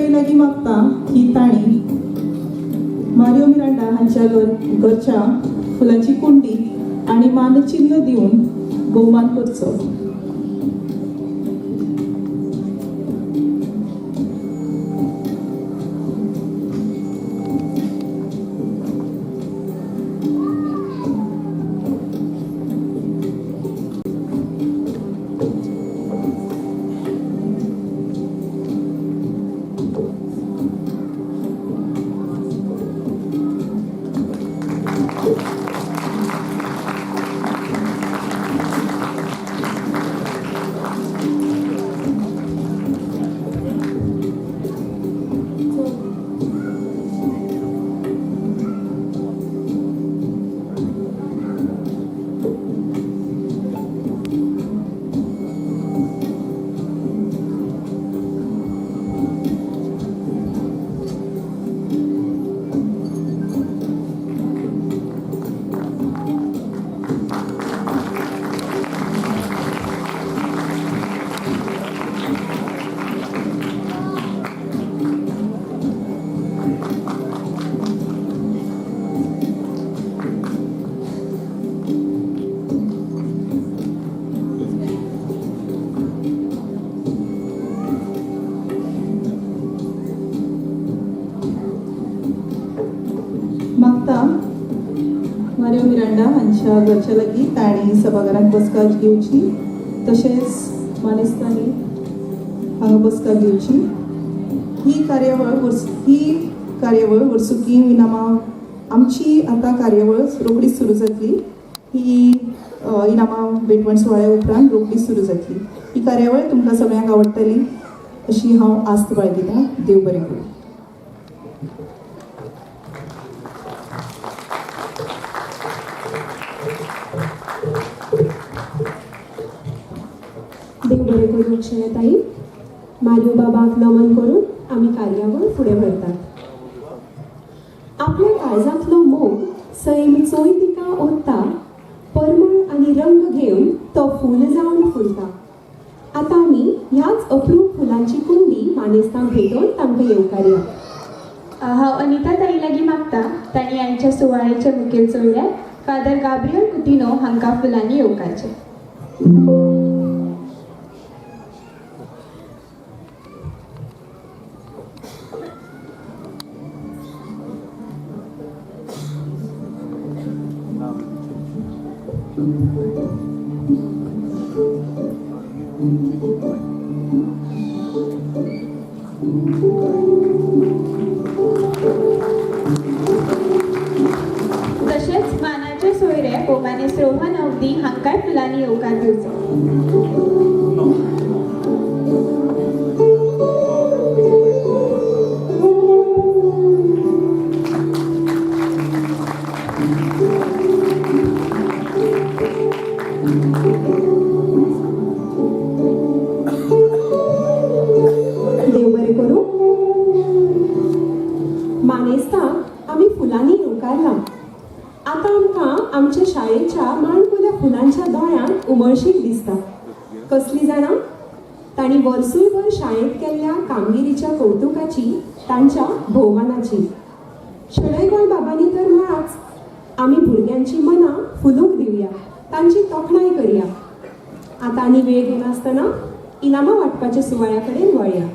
ताई लागीं मागता की ताणी मारियो मिरांडा हांच्या घरच्या फुलांची कुंडी आणि मानचिन्ह दिवन भोवमान करचो. मागता मारियो मिरांडा हांच्या घरच्या लागीं ताणी सभाघरांत बसका घेवची, तशेंच मानेस्तांनी हांगा बसका घेवची. ही कार्यावळ वर्सुकी इनामां आमची आतां कार्यावळ रोखडीच सुरू जातली. ही इनामां भेटवण सुवाळ्या उपरांत रोखडीच सुरू जातली. ही कार्यावळ तुमकां सगळ्यांक आवडटली अशी हांव आस्त बाळगितां. देव बरें करूं. देव बरें करूं अक्षयताई. मारियो बाबाक नमन करून आमी कार्यावळ फुडें व्हरतात. आपल्या काळजांतलो मोग सैम चोय तिका ओतता, परमळ आनी रंग घेवन तो फूल जावन फुलता. आतां आमी ह्याच अप्रूप फुलांची कुंडी मानेस्तांक भेटोवन तांकां येवकारया. हांव अनिता ताई लागीं मागता तांणी यांच्या सुवाळेचे मुखेल चोयल्यार फादर गाब्रियल कुतिनो हांकां फुलांनी येवकारचे. तशेंच मानाचे सोयरे पोमानेस रोहन अवधी हांकांय फुलांनी येवकार दिवचो. देव बरें करूं. मानेस्तांक आमी फुलांनी येवकारला. आतां आमकां आमच्या शाळेच्या माणकुल्या फुलांच्या दोळ्यांत उमळशीक दिसता. कसली जाणां? तांणी वर्सूयभर शाळेंत केल्ल्या कामगिरीच्या कौतुकाची, तांच्या भोवमानाची. शणै गोंय बाबांनी तर म्हळाच, आमी भुरग्यांची मनां फुलूंक दिवया, तांची तोखणाय करया. आतां आनी वेळ घेनासतना इनामां वांटपाच्या सुवाळ्या कडेन वळया.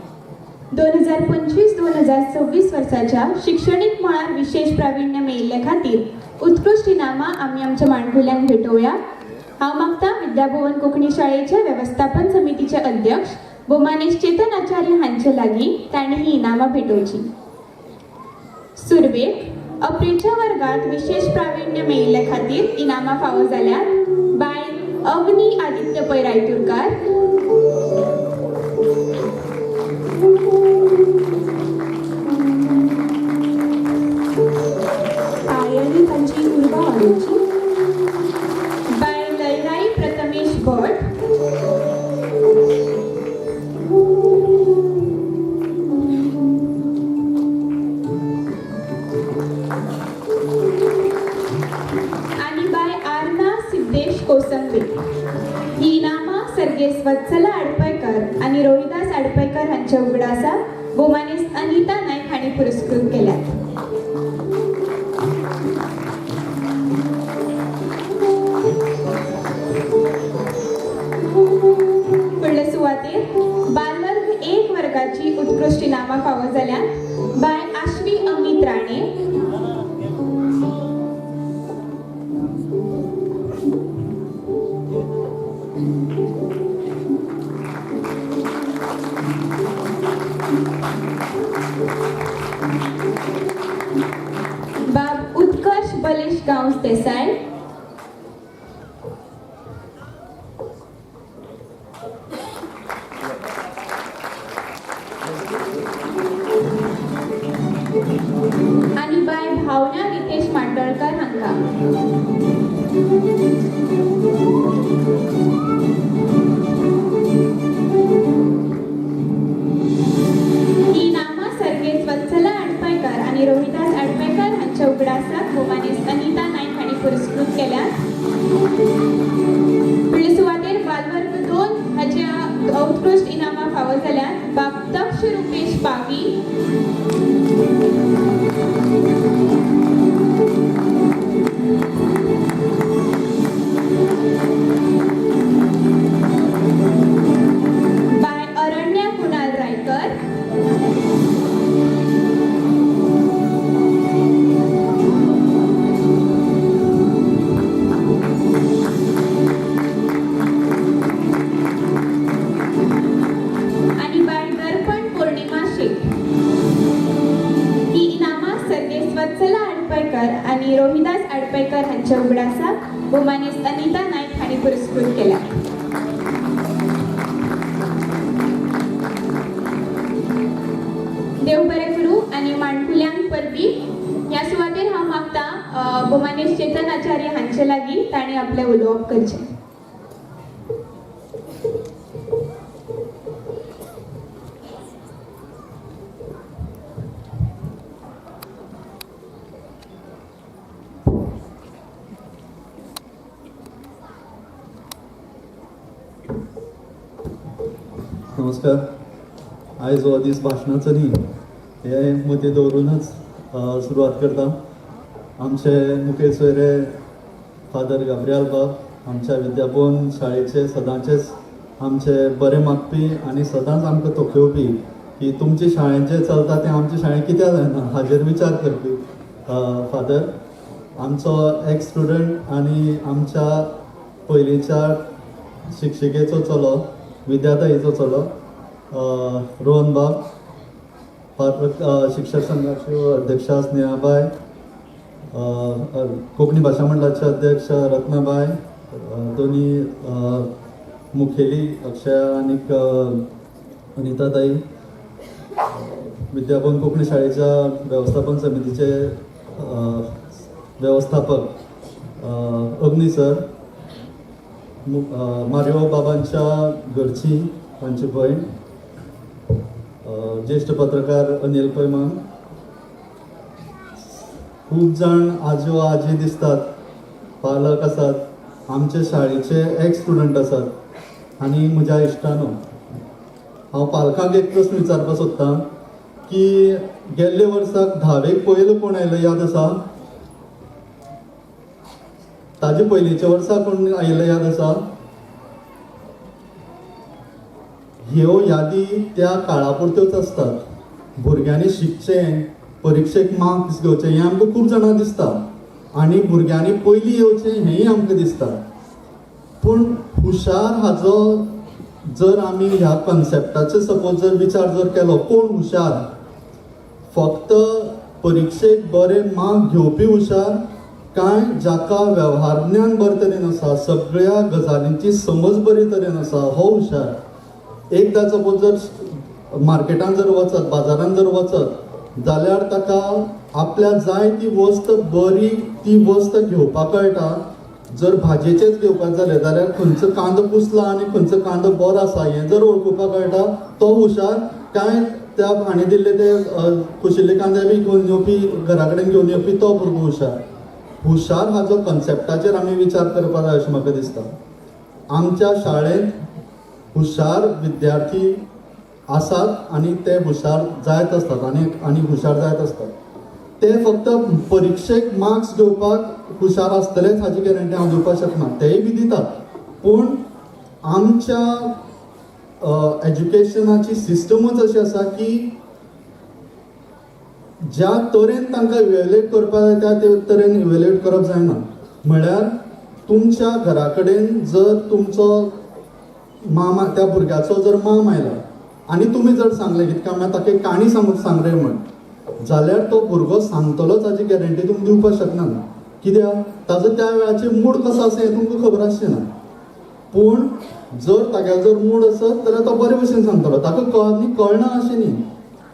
2025-2026 वर्साच्या शिक्षणीक मळार विशेष प्रावीण्य मेळिल्ले खातीर उत्कृश्ट इनामां आमी आमच्या माणकुल्यांक भेटोवया. हांव मागता विद्याभवन कोंकणी शाळेचे वेवस्थापन समितीचे अध्यक्ष भोमानेश चेतन आचार्य हांचे लागीं तांणी ही इनामां भेटोवची. सुरवेक अप्रेच्या वर्गात विशेष प्रावीण्य मेळिल्ले खातीर इनामां फावो जाल्यात बाय अग्नी आदित्य पै रायतुरकार, पायांनी तांची उर्बा वाडोवची. बाय लयराई प्रथमेश भट, आणि बाय आर्ना सिद्धेश कोसंबे. ही इनामां सर्गेस वत्सला आडपयकर आणि रोहिदास आडपयकर हांच्या उगडासा भोमानेस अनिता नाईक हांणी पुरस्कृत केल्यात. फुडले सुवातेर बालवर्ग 1 वर्गाची उत्कृष्ट इनामां फावो जाल्यात. बाय आश्वी अमित राणे, बाब उत्कर्ष बलेश गांवस देसाई, आणि बाय भावना रितेश मांडोळकर हांकां. ही इनामां सर्गेस्त वत्सला आडपयकर आणि रोहिदास आडपयकर हांच्या उगडासाक भोमानेस अनिता नाईक हांणी पुरस्कृत केल्यात. फुडले सुवातेर बालवर्ग 2 हाच्या उत्कृष्ट इनामां फावो जाल्यात. बाब दक्ष रुपेश पागी, बाय अरण्या कुणाल रायकर, आणि बाय दर्पण पौर्णिमा शेख. ही इनामां सर्गेस्त वत्सला आडपयकर आणि रोहिदास आडपयकर हांच्या उगडासाक भोमानेस अनिता नाईक हांणी पुरस्कृत केल्यात. देव बरें करूं. आणि माणकुल्यांक परबी ह्या सुवातेर हांव मागता भोमानेस चेतन आचार्य हांचे लागीं तांणी आपलें उलोवप करचें. नमस्कार. आयज हो दीस भाशणाचो न्ही, हे मती दवरूनच सुरवात करता. आमचे मुखेल सोयरे फादर गाब्रियल बाब आमच्या विद्याभवन शाळेचे सदांचेच आमचे बरे मागपी आनी सदांच आमकां तोखेवपी की तुमचे शाळेंत जें चलता तें आमचे शाळेंत कित्याक जायना हाजेर विचार करपी फादर. आमचो एक स्टुडंट आनी आमच्या पयलींच्या शिक्षिकेचो चलो, विद्याताईचो चलो रोहन बाब, शिक्षक संघाच्यो अध्यक्षा स्नेहाबाई, कोंकणी भाशा मंडळाचे अध्यक्ष रत्नाबाई, दोन्ही मुखेली अक्षया आनी अनिताताई, विद्याभवन कोंकणी शाळेच्या वेवस्थापन समितीचे वेवस्थापक अग्नी सर, मारिओ बाबांच्या घरची तांची भयण, ज्येष्ठ पत्रकार अनिल पैमान, खूब जाण आजो आजी दिसतात, पालक आसात, आमचे शाळेचे एक स्टुडंट आसात आनी म्हज्या इश्टानो. हांव पालकांक एक प्रस्न विचारपाक सोदतां की गेल्ले वर्साक 10वेक पयलो कोण आयलो याद आसा? ताजे पयलींच्या वर्सा कोण आयिल्लो याद आसा? ह्यो यादी त्या काळा पुरत्योच असतात. भुरग्यांनी शिकचें, परीक्षेक मार्क्स घेवचे हें आमकां खूब जाणां दिसता आनी भुरग्यांनी पयलीं येवचें हेंय आमकां दिसता. पूण हुशार हाजो जर आमी ह्या कन्सेप्टाचो सपोज जर विचार जर केलो, कोण हुशार? फक्त परीक्षेक बरे मार्क घेवपी हुशार काय जाका वेव्हार ज्ञान बरे तरेन आसा, सगळ्या गजालींची समज बरे तरेन आसा हो हुशार? एकदां सपोज जर मार्केटान जर वचत, बाजारान जर वचत जाल्यार ताका आपल्या जाय ती वस्त बरी ती वस्त घेवपाक कळटा. जर भाजयेचेच घेवपाक जालें जाल्यार खंयचो कांदो कुसला आनी खंयचो कांदो बरो आसा हें जर वळखुपाक कळटा तो हुशार काय त्या हांणी दिल्ले ते कुशिल्ले कांदे बी घेवन येवपी घरा कडेन घेवन येवपी तो भुरगो हुशार? हुशार हाजो कन्सेप्टाचेर आमी विचार करपाक जाय अशें म्हाका दिसता. आमच्या शाळेंत हुशार विद्यार्थी आसात आनी ते हुशार जायत असतात आनी हुशार जायत असतात. ते फक्त परिक्षेक मार्क्स घेवपाक हुशार आसतलेच हाची गॅरंटी हांव दिवपाक शकना. तेय बी दितात, पूण आमच्या एज्युकेशनाची सिस्टमूच अशी आसा की ज्या तरेन तांकां इवेल्युएट करपाक जाय त्या तरेन इवेल्युएट करप जायना. म्हळ्यार तुमच्या घरा कडेन जर तुमचो मामा त्या भुरग्याचो जर माम आयला आनी तुमी जर सांगलें कितका म्हळ्यार ताका एक काणी सांग रे म्हण, जाल्यार तो भुरगो सांगतलोच हाची गॅरंटी तुमी दिवपाक शकना. कित्याक ताजो त्या वेळाचेर मूड कसो आसा हें तुमकां खबर आसचें ना. पूण जर तागेलो जर मूड आसत जाल्यार तो बरे भशेन सांगतलो. ताका कळना अशें न्ही,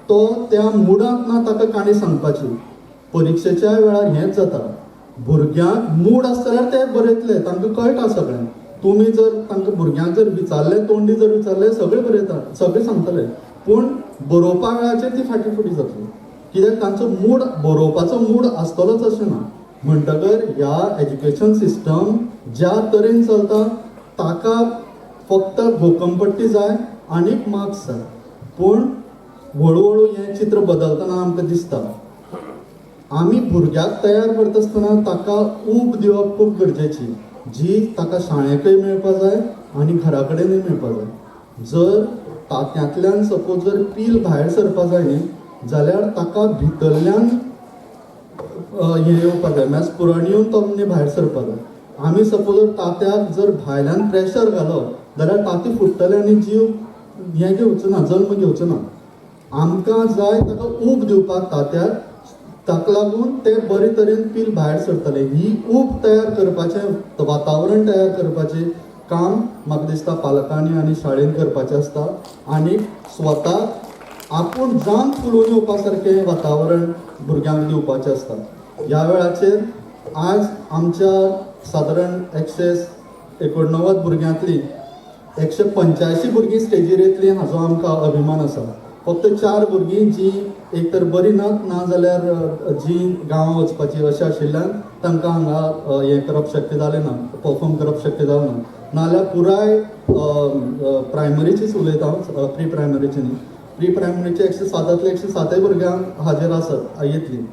तो त्या मुडाक ना ताका काणी सांगपाची. परिक्षेच्या वेळार हेंच जाता. भुरग्यांक मूड आसता जाल्यार ते बरयतले, तांकां कळटा सगळें. तुमी जर तांकां भुरग्यांक जर विचारलें, तोंडी जर विचारलें, सगळें बरयतात, सगळें सांगतले. पूण बरोवपा वेळाचेर ती फाटीं फुटी जातली, कित्याक तांचो मूड बरोवपाचो मूड आसतलोच अशें ना. म्हणटकर ह्या एज्युकेशन सिस्टम ज्या तरेन चलता ताका फक्त भोकमपट्टी जाय आनीक मार्क्स जाय. पूण हळू हें चित्र बदलतना आमकां दिसता. आमी भुरग्याक तयार करता आसतना ताका ऊब दिवप खूब गरजेची, जी ताका शाळेकय मेळपाक जाय आनी घरा कडेनूय मेळपाक जाय. जर तात्यांतल्यान सपोज जर पील भायर सरपाक जाय न्ही जाल्यार ताका भितरल्यान हें येवपाक जाय, म्हळ्यार स्फुरण येवन तो भायर सरपाक जाय. आमी सपोज जर तात्याक जर भायल्यान प्रेशर घालप जाल्यार ताती फुट्टले आनी जीव हें घेवचो ना, जल्म घेवचो ना. आमकां जाय ताका ऊब दिवपाक तात्याक, ताका लागून ते बरे तरेन पील भायर सरतले. ही ऊब तयार करपाचें वातावरण तयार करपाचें काम म्हाका दिसता पालकांनी आनी शाळेन करपाचें आसता. आनी स्वताक आपूण जावन फुलोवन येवपा सारकें वातावरण भुरग्यांक दिवपाचें आसता. ह्या वेळाचेर आज आमच्या सादारण 189 भुरग्यांतली 185 भुरगीं स्टेजीर येतलीं हाचो आमकां अभिमान आसा. फक्त 4 भुरगीं जीं एक तर बरीं नात ना जाल्यार जीं गांवां वचपाचीं अशें आशिल्ल्यान तांकां हांगा हें करप शक्य जालें ना, परफॉर्म करप शक्य जालें ना. नाजाल्यार पुराय प्रायमरीचीच उलयता हांव, प्री प्रायमरीची न्ही. प्री प्रायमरीचे 107 107 भुरग्यांक हाजीर आसत येतलीं.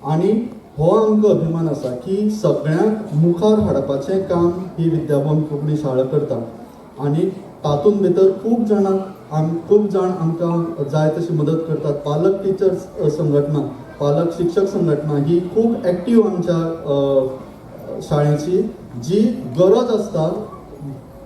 आनी हो आमकां अभिमान आसा की सगळ्यांक मुखार हाडपाचें काम ही विद्याभवन कोंकणी शाळा करता. आनी तातूंत भितर खूब जाण आमकां जाय तशी मदत करतात. पालक टिचर्स संघटना, पालक शिक्षक संघटना ही खूब एक्टीव आमच्या शाळेची, जी गरज आसता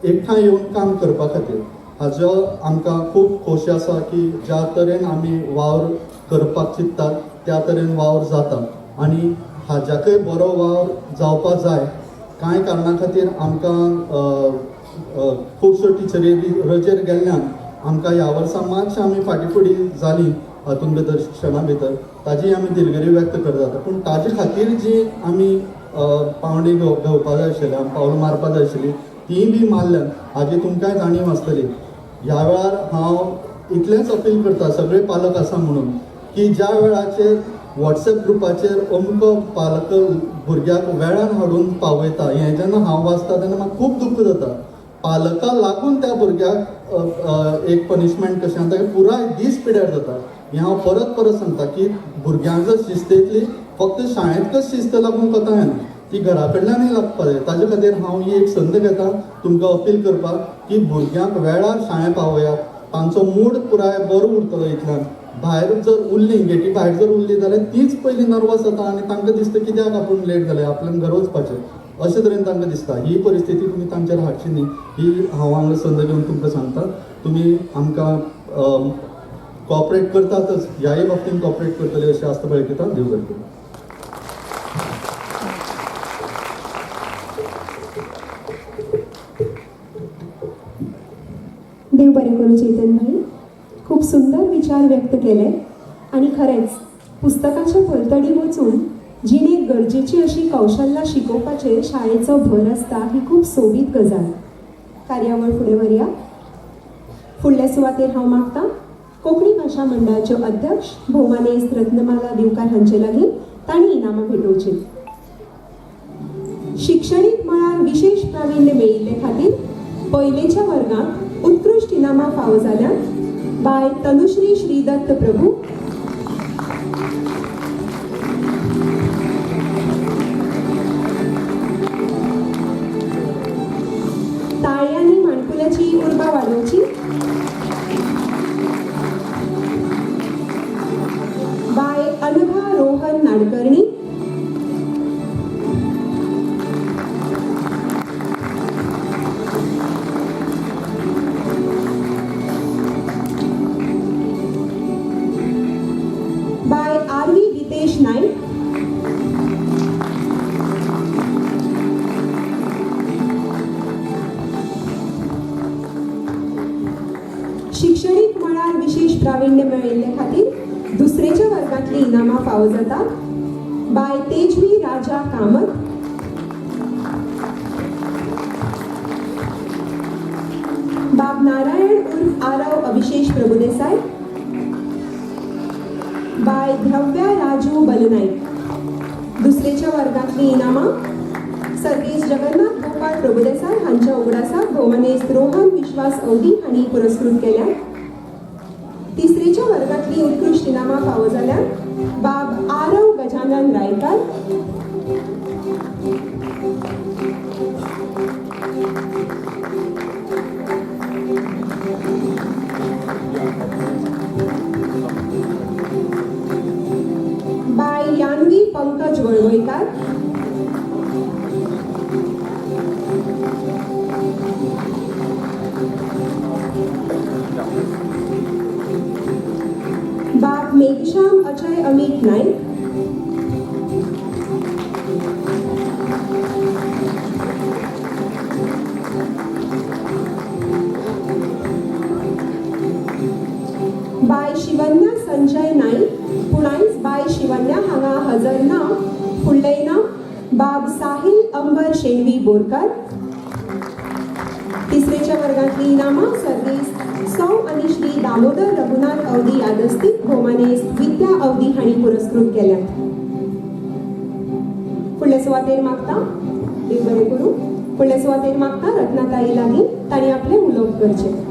एकठांय येवन काम करपा खातीर. हाजो आमकां खूब खोशी आसा की ज्या तरेन आमी वावर करपाक चिंततात त्या तरेन वावर जाता. आनी हाज्याकय बरो वावर जावपाक जाय. कांय कारणां खातीर आमकां खुबश्यो टिचरी रजेर गेल्ल्यान आमकां ह्या वर्सा मातशें आमी फाटीफुडी जालीं हातूंत भितर शिक्षणा भितर, ताजी आमी दिलगिरी व्यक्त करतात. पूण ताजे खातीर जी आमी पावंडी घेवपाक जाय आशिल्ली, पावलां मारपाक जाय आशिल्ली तीय बी मारल्यान हाजी तुमकांय जाणीव आसतली. ह्या वेळार हांव इतलेंच अपील करता सगळे पालक आसा म्हणून की ज्या वेळाचेर वॉट्सॅप ग्रुपाचेर अमको पालक भुरग्याक वेळान हाडून पावयता, हें जेन्ना हांव वाचता तेन्ना म्हाका खूब दुख्ख जाता. पालकां लागून त्या भुरग्याक एक पनिशमेंट कशें आतां पुराय दीस पिड्यार जाता. हें हांव परत परत सांगता की भुरग्यांक जर शिस्त येतली फक्त शाळेंतच शिस्त लागून कथा येना, ती घरा कडल्यानय लागपा जाय. ताजे खातीर हांव ही एक संद घेता तुमकां अपील करपाक की भुरग्यांक वेळार शाळें पावयात. तांचो मूड पुराय बरो उरतलो. इतल्यान भायर जर उरलीं, गेटी भायर जर उरलीं जाल्यार तीच पयलीं नर्वस जाता आनी तांकां दिसता कित्याक आपूण लेट जालें, आपल्यान घर वचपाचें अशें तरेन तांकां दिसता. ही परिस्थिती तुमी तांचेर हाडची न्ही, ही हांव हांगा संद घेवन तुमकां सांगता. तुमी आमकां कॉपरेट करतातच, ह्याय बाबतींत कॉपरेट करतले अशें आस्त बळयता. देव बरें करूं. देव बरें करूं चेतन भाई. खूप सुंदर विचार व्यक्त केले आणि खरेंच पुस्तकाच्या पलतडी वचून जिणेक गरजेची अशी कौशल्यां शिकोवपाचेर शाळेचो भर आसता ही खूप सोबीत गजाल. कार्यावळ फुडें व्हरया. फुडल्या सुवातेर हांव मागतां कोंकणी भाशा मंडळाच्यो अध्यक्ष भौमानेस्त रत्नमाला दिवकार हांचे लागीं तांणी इनामां भेटोवचीं. शिक्षणीक मळार विशेष प्राविण्य मेळिल्ले खातीर पयलेच्या वर्गांत उत्कृष्ट इनामां फावो जाल्या बाय तनुश्री श्रीदत्त प्रभू, ताळयांनी माणकुल्याची उर्बा वाडोवची। बाय अनघा रोहन नाडकर्णी, बाय आरवी रितेश नाईक, शिक्षणीक मळार विशेष प्रावीण्य मेळयल्ले खातीर दुसरेच्या वर्गातली इनामां फावो जाता बाय तेजवी राजा कामत, बाब नारायण उर्फ आरव अभिशेष प्रभुदेसाय, बाय ध्रव्या राजू बलनाईक। दुसरेच्या वर्गातली इनामां सर्गेश जगन्नाथ गोपाळ प्रभुदेसाय हांच्या उगडासा भोवमानेस्त रोहन विश्वास अवधी हांणी पुरस्कृत केल्या। तिसरेच्या वर्गातली उत्कृष्ट इनामां फावो जाल्या बाब आरव गजानन रायकार, बाय यान्वी पंकज वळवयकार, बाब मेघश्याम अजय अमित नाईक, बाय शिवन्या संजय नाईक, पुणायच बाय शिवन्या हांगा हजर ना, फुडले इनाम बाब साहिल अंबर शेणवी बोरकार। तिसरेच्या वर्गातली इनामां सर्गेस सौ आणि श्री दामोदर रघुनाथ अवधी यादस्तीक भोवमानेस्त विद्या अवधी हांणी पुरस्कृत केल्या। फुडल्या सुवातेर मागता देव बरें करूं। फुडल्या सुवातेर मागता रत्नाताई लागीं तांणी आपलें उलोवप करचें।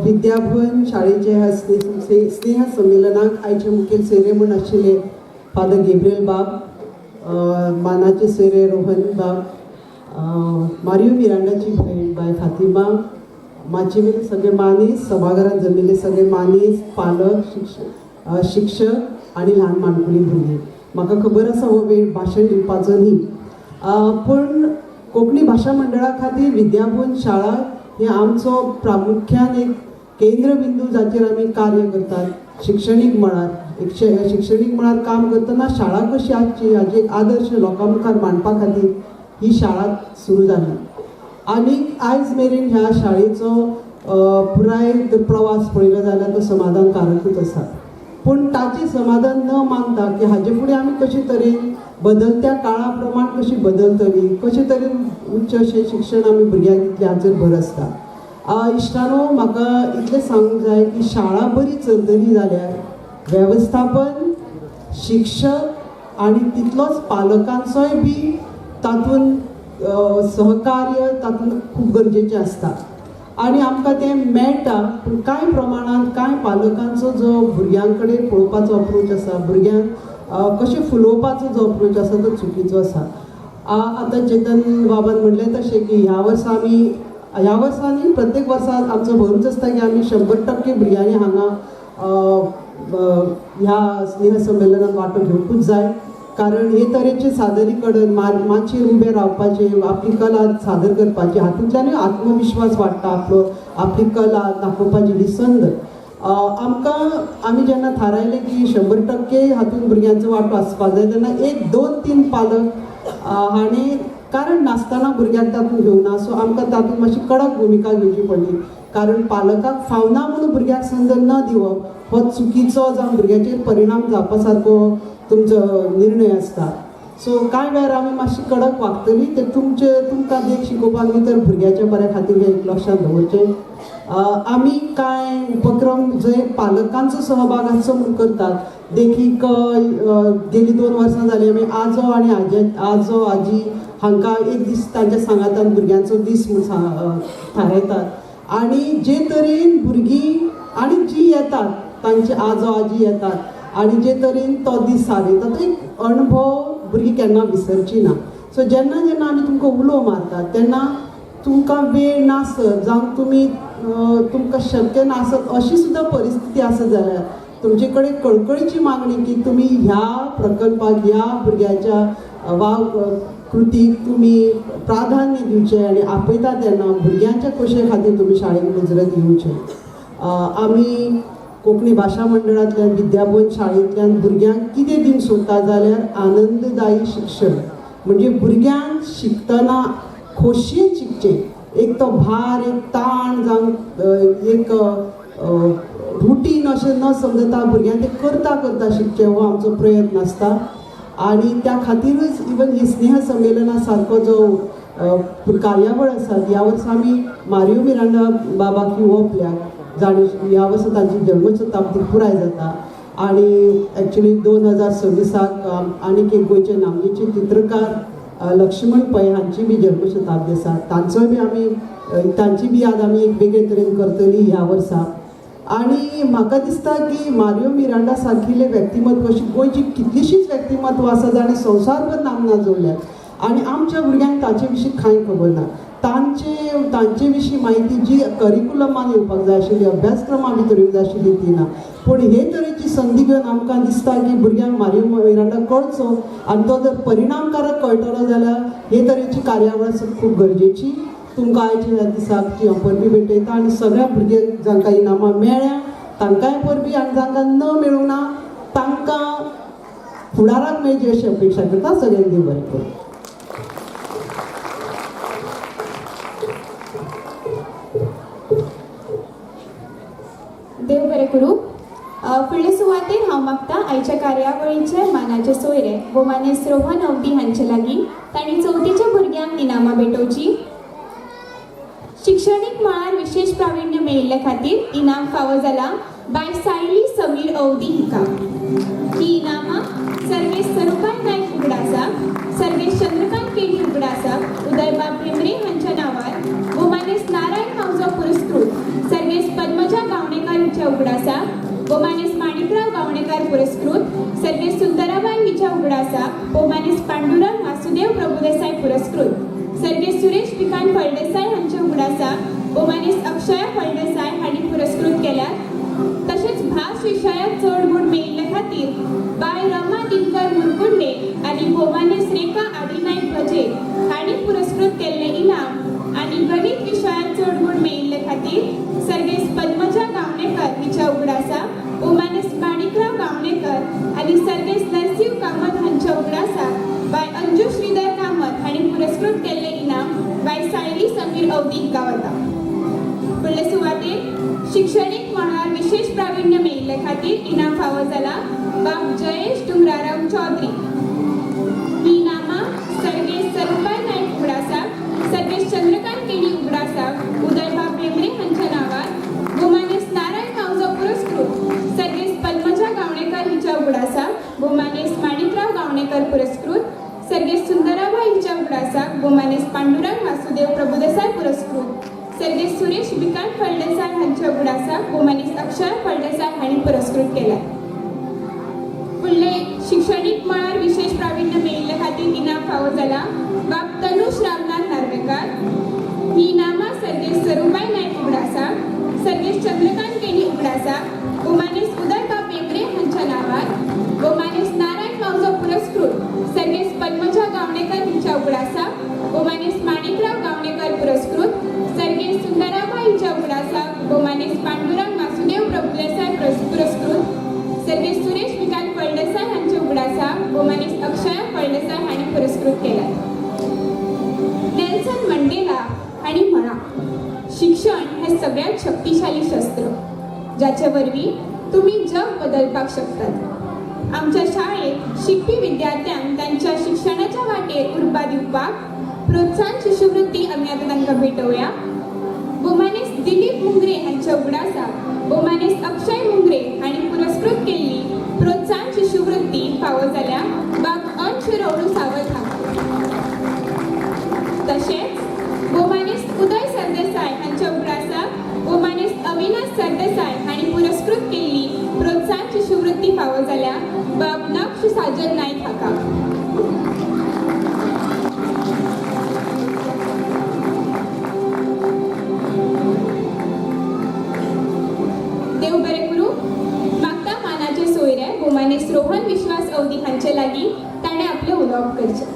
विद्याभवन शाळेचे ह्या स्नेह संमेलनाक आयचे मुखेल सोयरे म्हूण आशिल्ले फादर गेब्रियल बाब, मानाचे सोयरे रोहन बाब, मारियो मिरांडाची भयण बाय फातिमा, माचयेवेले सगळे मानेस, सभाघरांत जमिल्ले सगळे मानेस, पालक, शिक्षक आनी ल्हान माणकुली भुरगीं। म्हाका खबर आसा हो वेळ भाशण दिवपाचो न्ही, पूण कोंकणी भाशा मंडळा खातीर विद्याभवन शाळा हे आमचो प्रामुख्यान एक केंद्रबिंदू जाचेर आमी कार्य करतात। शिक्षणीक मळार शिक्षणीक मळार काम करतना शाळा कशी आसची हाचे एक आदर्श लोकां मुखार मांडपा खातीर ही शाळा सुरू जाली। आनीक आयज मेरेन ह्या शाळेचो पुराय प्रवास पळयलो जाल्यार तो समाधानकारकूच आसा। पूण ताचें समाधान न मानता की हाजे फुडें आमी कशे तरेन बदलत्या काळा प्रमाण कशी बदलतली, कशे तरेन उच्च अशें शिक्षण आमी भुरग्यांक दितलें हाचेर भर आसता। इश्टानो, म्हाका इतलें सांगूंक जाय की शाळा बरी चलतली जाल्यार वेवस्थापन, शिक्षक आनी तितलोच पालकांचोय बी तातूंत सहकार्य तातूंत खूब गरजेचें आसता। आनी आमकां तें मेळटा, पूण कांय प्रमाणांत कांय पालकांचो जो भुरग्यां कडेन पळोवपाचो अप्रोच आसा, भुरग्यांक कशें फुलोवपाचो जो अप्रोच आसा तो चुकीचो आसा। आतां चेतन बाबान म्हणलें तशें की ह्या वर्सांनी प्रत्येक वर्सा आमचो भरूच आसता की आमी 100% भुरग्यांनी हांगा ह्या स्नेह संमेलनात वांटो घेवपूच जाय, कारण हे तरेचे सादरीकरण माचयेर उबे रावपाचे, आपली कला सादर करपाची, हातूंतल्यानूय आत्मविश्वास वाडटा, आपली कला दाखोवपाची ही संद आमी जेन्ना थारायलें की 100% हातूंत भुरग्यांचो वांटो आसपाक जाय, तेन्ना 1, 2, 3 पालक हांणी कारण नासतना भुरग्यांक तातूंत घेवना, सो आमकां तातूंत मातशी कडक भुमिका घेवची पडली। कारण पालकाक फावना म्हणून भुरग्याक संद न दिवप हो चुकीचो जावन भुरग्याचेर परिणाम जावपा सारको तुमचो निर्णय आसता। सो कांय वेळार आमी मातशी कडक वागतली, ते तुमकां देख शिकोवपाक न्ही तर भुरग्याच्या बऱ्या खातीर हें एक लक्षांत दवरचें। आमी कांय उपक्रम जंय पालकांचो सहभाग आसचो म्हूण करतात, देखीक गेली 2 वर्सां जालीं आमी आजो आनी आजी हांकां एक दीस तांच्या सांगातान भुरग्यांचो दीस म्हूण थारायतात आनी जे तरेन भुरगीं आनी जीं येतात तांचे आजो आजी येतात आनी जे तरेन तो दीस सारयता तो एक अणभव भुरगीं केन्ना विसरची ना. सो जेन्ना जेन्ना आमी तुमकां उलो मारतात तेन्ना तुमकां वेळ नासत जावं तुमी तुमकां शक्य नासत अशी सुद्दां परिस्थिती आसत जाल्यार तुमचे कडेन कळकळीची मागणी की तुमी ह्या प्रकल्पाक ह्या भुरग्याच्या कृतीक तुमी प्राधान्य दिवचें आनी आपयता तेन्ना भुरग्यांच्या खोशये खातीर तुमी शाळेन मुजरत येवचें. आमी कोंकणी भाशा मंडळांतल्यान विद्याभवन शाळेंतल्यान भुरग्यांक कितें दिवंक सोदता जाल्यार आनंददायी शिक्षण म्हणजे भुरग्यांक शिकतना खोशयेन शिकचें. एक तो भार एक ताण जावं एक रुटीन अशें न समजता भुरग्यांक तें करता करता शिकचें हो आमचो प्रयत्न आसता आनी त्या खातीरूच इवन ही स्नेह संमेलना सारको जो कार्यावळ आसा ह्या वर्सा आमी मारियो मिरांडा बाबाक येवपल्याक जाणी ह्या वर्सा तांची जन्मशताब्दी पुराय जाता आनी एक्चुली 2026 आनीक एक गोंयचे नामनेचे चित्रकार लक्ष्मण पै हांची बी जन्मशताब्दी आसा. तांचोय बी आमी तांची बी याद आमी एक वेगळे तरेन करतली ह्या वर्सा. आनी म्हाका दिसता की मारियो मिरांडा सारकिल्ले व्यक्तिमत्व अशी गोंयची कितलीशीच व्यक्तिमत्व आसा जाणें संवसारभर नामना जोडल्यात आनी आमच्या भुरग्यांक तांचे विशीं कांय खबर ना. तांचे विशीं म्हायती जी करिकुलमान येवपाक जाय आशिल्ली अभ्यासक्रमा भितर येवंक जाय आशिल्ली ती ना. पूण हे तरेची संदी घेवन आमकां दिसता की भुरग्यांक मारियो मिरांडा कळचो आनी तो जर परिणामकारक कळटलो जाल्यार हे तरेची कार्यावळ खूब गरजेची. तुमकां आयच्या ह्या दिसाची हांव परबी भेटयता आनी सगळ्या भुरग्यांक जांकां इनामां मेळ्ळ्या तांकांय परबी आनी जांकां न मेळूंक ना तांकां फुडाराक मेळची अशी अपेक्षा करता. सगळ्यांक देव बरें करूं. देव बरें करूं. फुडले सुवातेर हांव मागता आयच्या कार्यावळीचे मानाचे सोयरे भोमानेस रोहन अवधी हांचे लागीं तांणी चवथीच्या भुरग्यांक इनामां भेटोवची. शैक्षणिक मळार विशेष प्राविण्य मेळिल्ले खातीर इनाम फावो जाला बाय सायली समीर अवधी हिका. ही इनामां सर्वेश सरुबाई नायक उगडासा, सर्वेश चंद्रकांत केडी उगडासा, उदयबाब भेंब्रे हांच्या नांवार भोमानेस नारायण मावजो पुरस्कृत सर्वेश पद्मजा गावणेकार हिच्या उगडासा, भोमानेस माणिकराव गावणेकार पुरस्कृत सर्वेश सुंदराबाई हिच्या उगडासा, भोमानेस पांडुरंग वासुदेव प्रभुदेसाय पुरस्कृत सर्वेश सुरेश विकांत फळदेसाय हांच्या उगडासा, भोमानेस अक्षया फळदेसाय हांणी पुरस्कृत केल्यात. तशेंच भास विशयांत चड गूण मेळिल्ले खातीर बाय रमा दिनकर मुरकुंडे आनी भोमानेस रेखा आदिनायक भजे हांणी पुरस्कृत केल्ले इनाम आनी गणित विशयांत चड गूण मेळिल्ले खातीर सर्वेश पद्मजा गावणेकर हिच्या उगडासा, भोमानेस माणिकराव गावणेकर आनी सर्वेश नरसिंह कामत हांच्या उगडासा बाय अंजू श्रीधर कामत हांणी पुरस्कृत केल्ले इनाम बाय सायली समीर अवधी हिका वता. फुडले सुवातेर शिक्षणीक मळार विशेष प्राविण्य मेळिल्ले खातीर इनाम फावो जाला बाब जयेश डुंगराराव चौधरी. ही इनामां सर्वेश सरुबाई नायक उगडासा, सर्वेश चंद्रकांत केडी उगडासा, उदयबाब भेंब्रे हांच्या नांवार भोमानेस नारायण मावजो पुरस्कृत सर्वेश पद्मजा गावणेकर हिच्या उगडासा, भोमानेस माणिकराव गावणेकर पुरस्कृत सर्वेश सुंदराबाई हिच्या उगडासा, भोमानेस पांडुरंग वासुदेव प्रभुदेसाय पुरस्कृत सर्वेश सुरेश विकांत फळदेसाय हांच्या उगडासा, भोमानेस अक्षय फळदेसाय हांणी पुरस्कृत केला. फुडले शिक्षणीक मळार विशेष प्राविण्य मेळिल्ले खातीर इनाम फावो जाला बाब तनुष रामनाथ नार्वेकार. ही इनामां सर्वेश सरुबाई नायक उगडासा, सर्वेश चंद्रकांत केडी उगडासा, भोमानेस उदयबाब भेंब्रे हांच्या नांवार भोमानेस नारायण मावजो पुरस्कृत सर्वेश पद्मजा गावणेकर हिच्या उगडासा, भोमानेस माणिकराव गावणेकर पुरस्कृत सर्वेश सुंदराबाई हिच्या उगडासा, भोमानेस पांडुरंग वासुदेव प्रभुदेसाय पुरस्कृत सर्वेश सुरेश विकांत फळदेसाय हांच्या उगडासा, भोमानेस अक्षया फळदेसाय हांणी पुरस्कृत केला. नेल्सन मंडेला हांणी म्हणा, शिक्षण हे सगळ्यात शक्तिशाली शस्त्र ज्याचे वरवीं तुम्ही जग बदलपाक शकतात. आमच्या शाळेत शिकपी विद्यार्थ्यांक तांच्या शिक्षणाच्या वाटेर उर्बा दिवपाक प्रोत्साहन शिश्यवृत्ती आमी आतां तांकां भेटोवया. भोमानेस दिलीप मुंगरे हांच्या उगडासा, भोमानेस अक्षय मुंगरे हांणी पुरस्कृत केल्ली प्रोत्साहन शिश्यवृत्ती फावो जाल्या बाब अंश रवळू सावंत हांकां. अफजल नाईक हाका. देव बरें करूं. मागता मानाचे सोयरे भोमानेस रोहन विश्वास अवधी हांचे लागीं ताणें आपलें उलोवप करचें.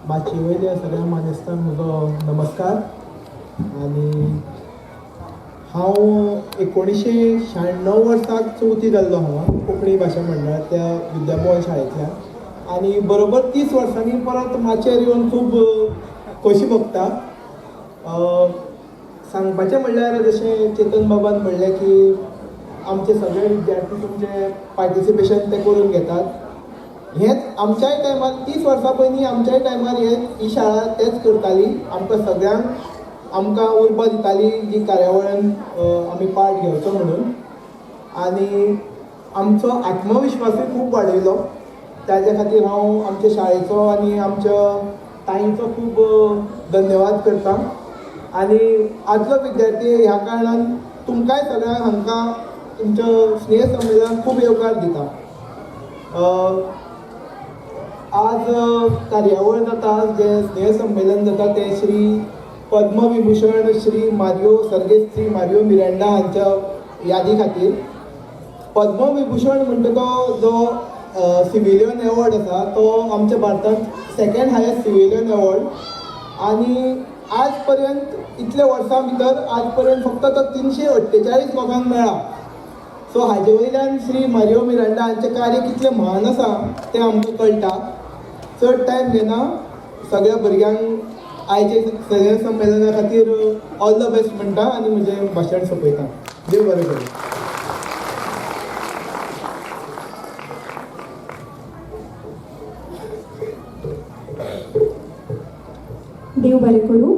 माची वयल्या सगळ्या मानेस्तांक म्हजो नमस्कार. आनी हांव 1996 वर्साक चवथी जाल्लो हांव कोंकणी भाशा मंडळांतल्या विद्याभवन शाळेंतल्यान. आनी बरोबर 30 वर्सांनी परत माचयेर येवन खूब खोशी भोगता. सांगपाचें म्हणल्यार जशें चेतन बाबान म्हणलें की आमचे सगळे विद्यार्थी तुमचे पार्टिसिपेशन ते करून घेतात. हेच आमच्याय टायमार 30 वर्सां पयलीं आमच्याय टायमार ही शाळा तेच करताली. आमकां सगळ्यांक आमकां उर्बा दिताली जी कार्यावळीन आमी पार्ट घेवचो म्हणून. आनी आमचो आत्मविश्वासूय खूब वाडयलो. ताजे खातीर हांव आमच्या शाळेचो आनी आमच्या ताईंचो खूब धन्यवाद करता. आनी आदलो विद्यार्थी ह्या कारणान तुमकांय सगळ्यांक हांकां तुमच्या स्नेह संमेलनाक खूब येवकार दिता. आज कार्यावळ जाता जे स्नेह संमेलन जाता ते श्री पद्मविभूषण श्री मारियो सर्गेस श्री मारियो मिरांडा हांच्या यादी खातीर. पद्मविभूषण म्हणटा तो जो सिविलियन एवॉर्ड आसा तो आमच्या भारतांत 2nd हायेस्ट सिविलियन एवॉर्ड. आनी आज पर्यंत इतल्या वर्सां भितर आज पर्यंत फक्त तो 348 लोकांक मेळ्ळा. सो हाजे वयल्यान श्री मारियो मिरांडा हांचें कार्य कितलें म्हान आसा तें आमकां कळटा. चड टायम घेना सगळ्या भुरग्यांक आयचे स्नेह संमेलना खातीर ऑल द बेस्ट म्हणटा आनी म्हजें भाशण सोंपयता. देव बरें करूं. देव बरें करूं.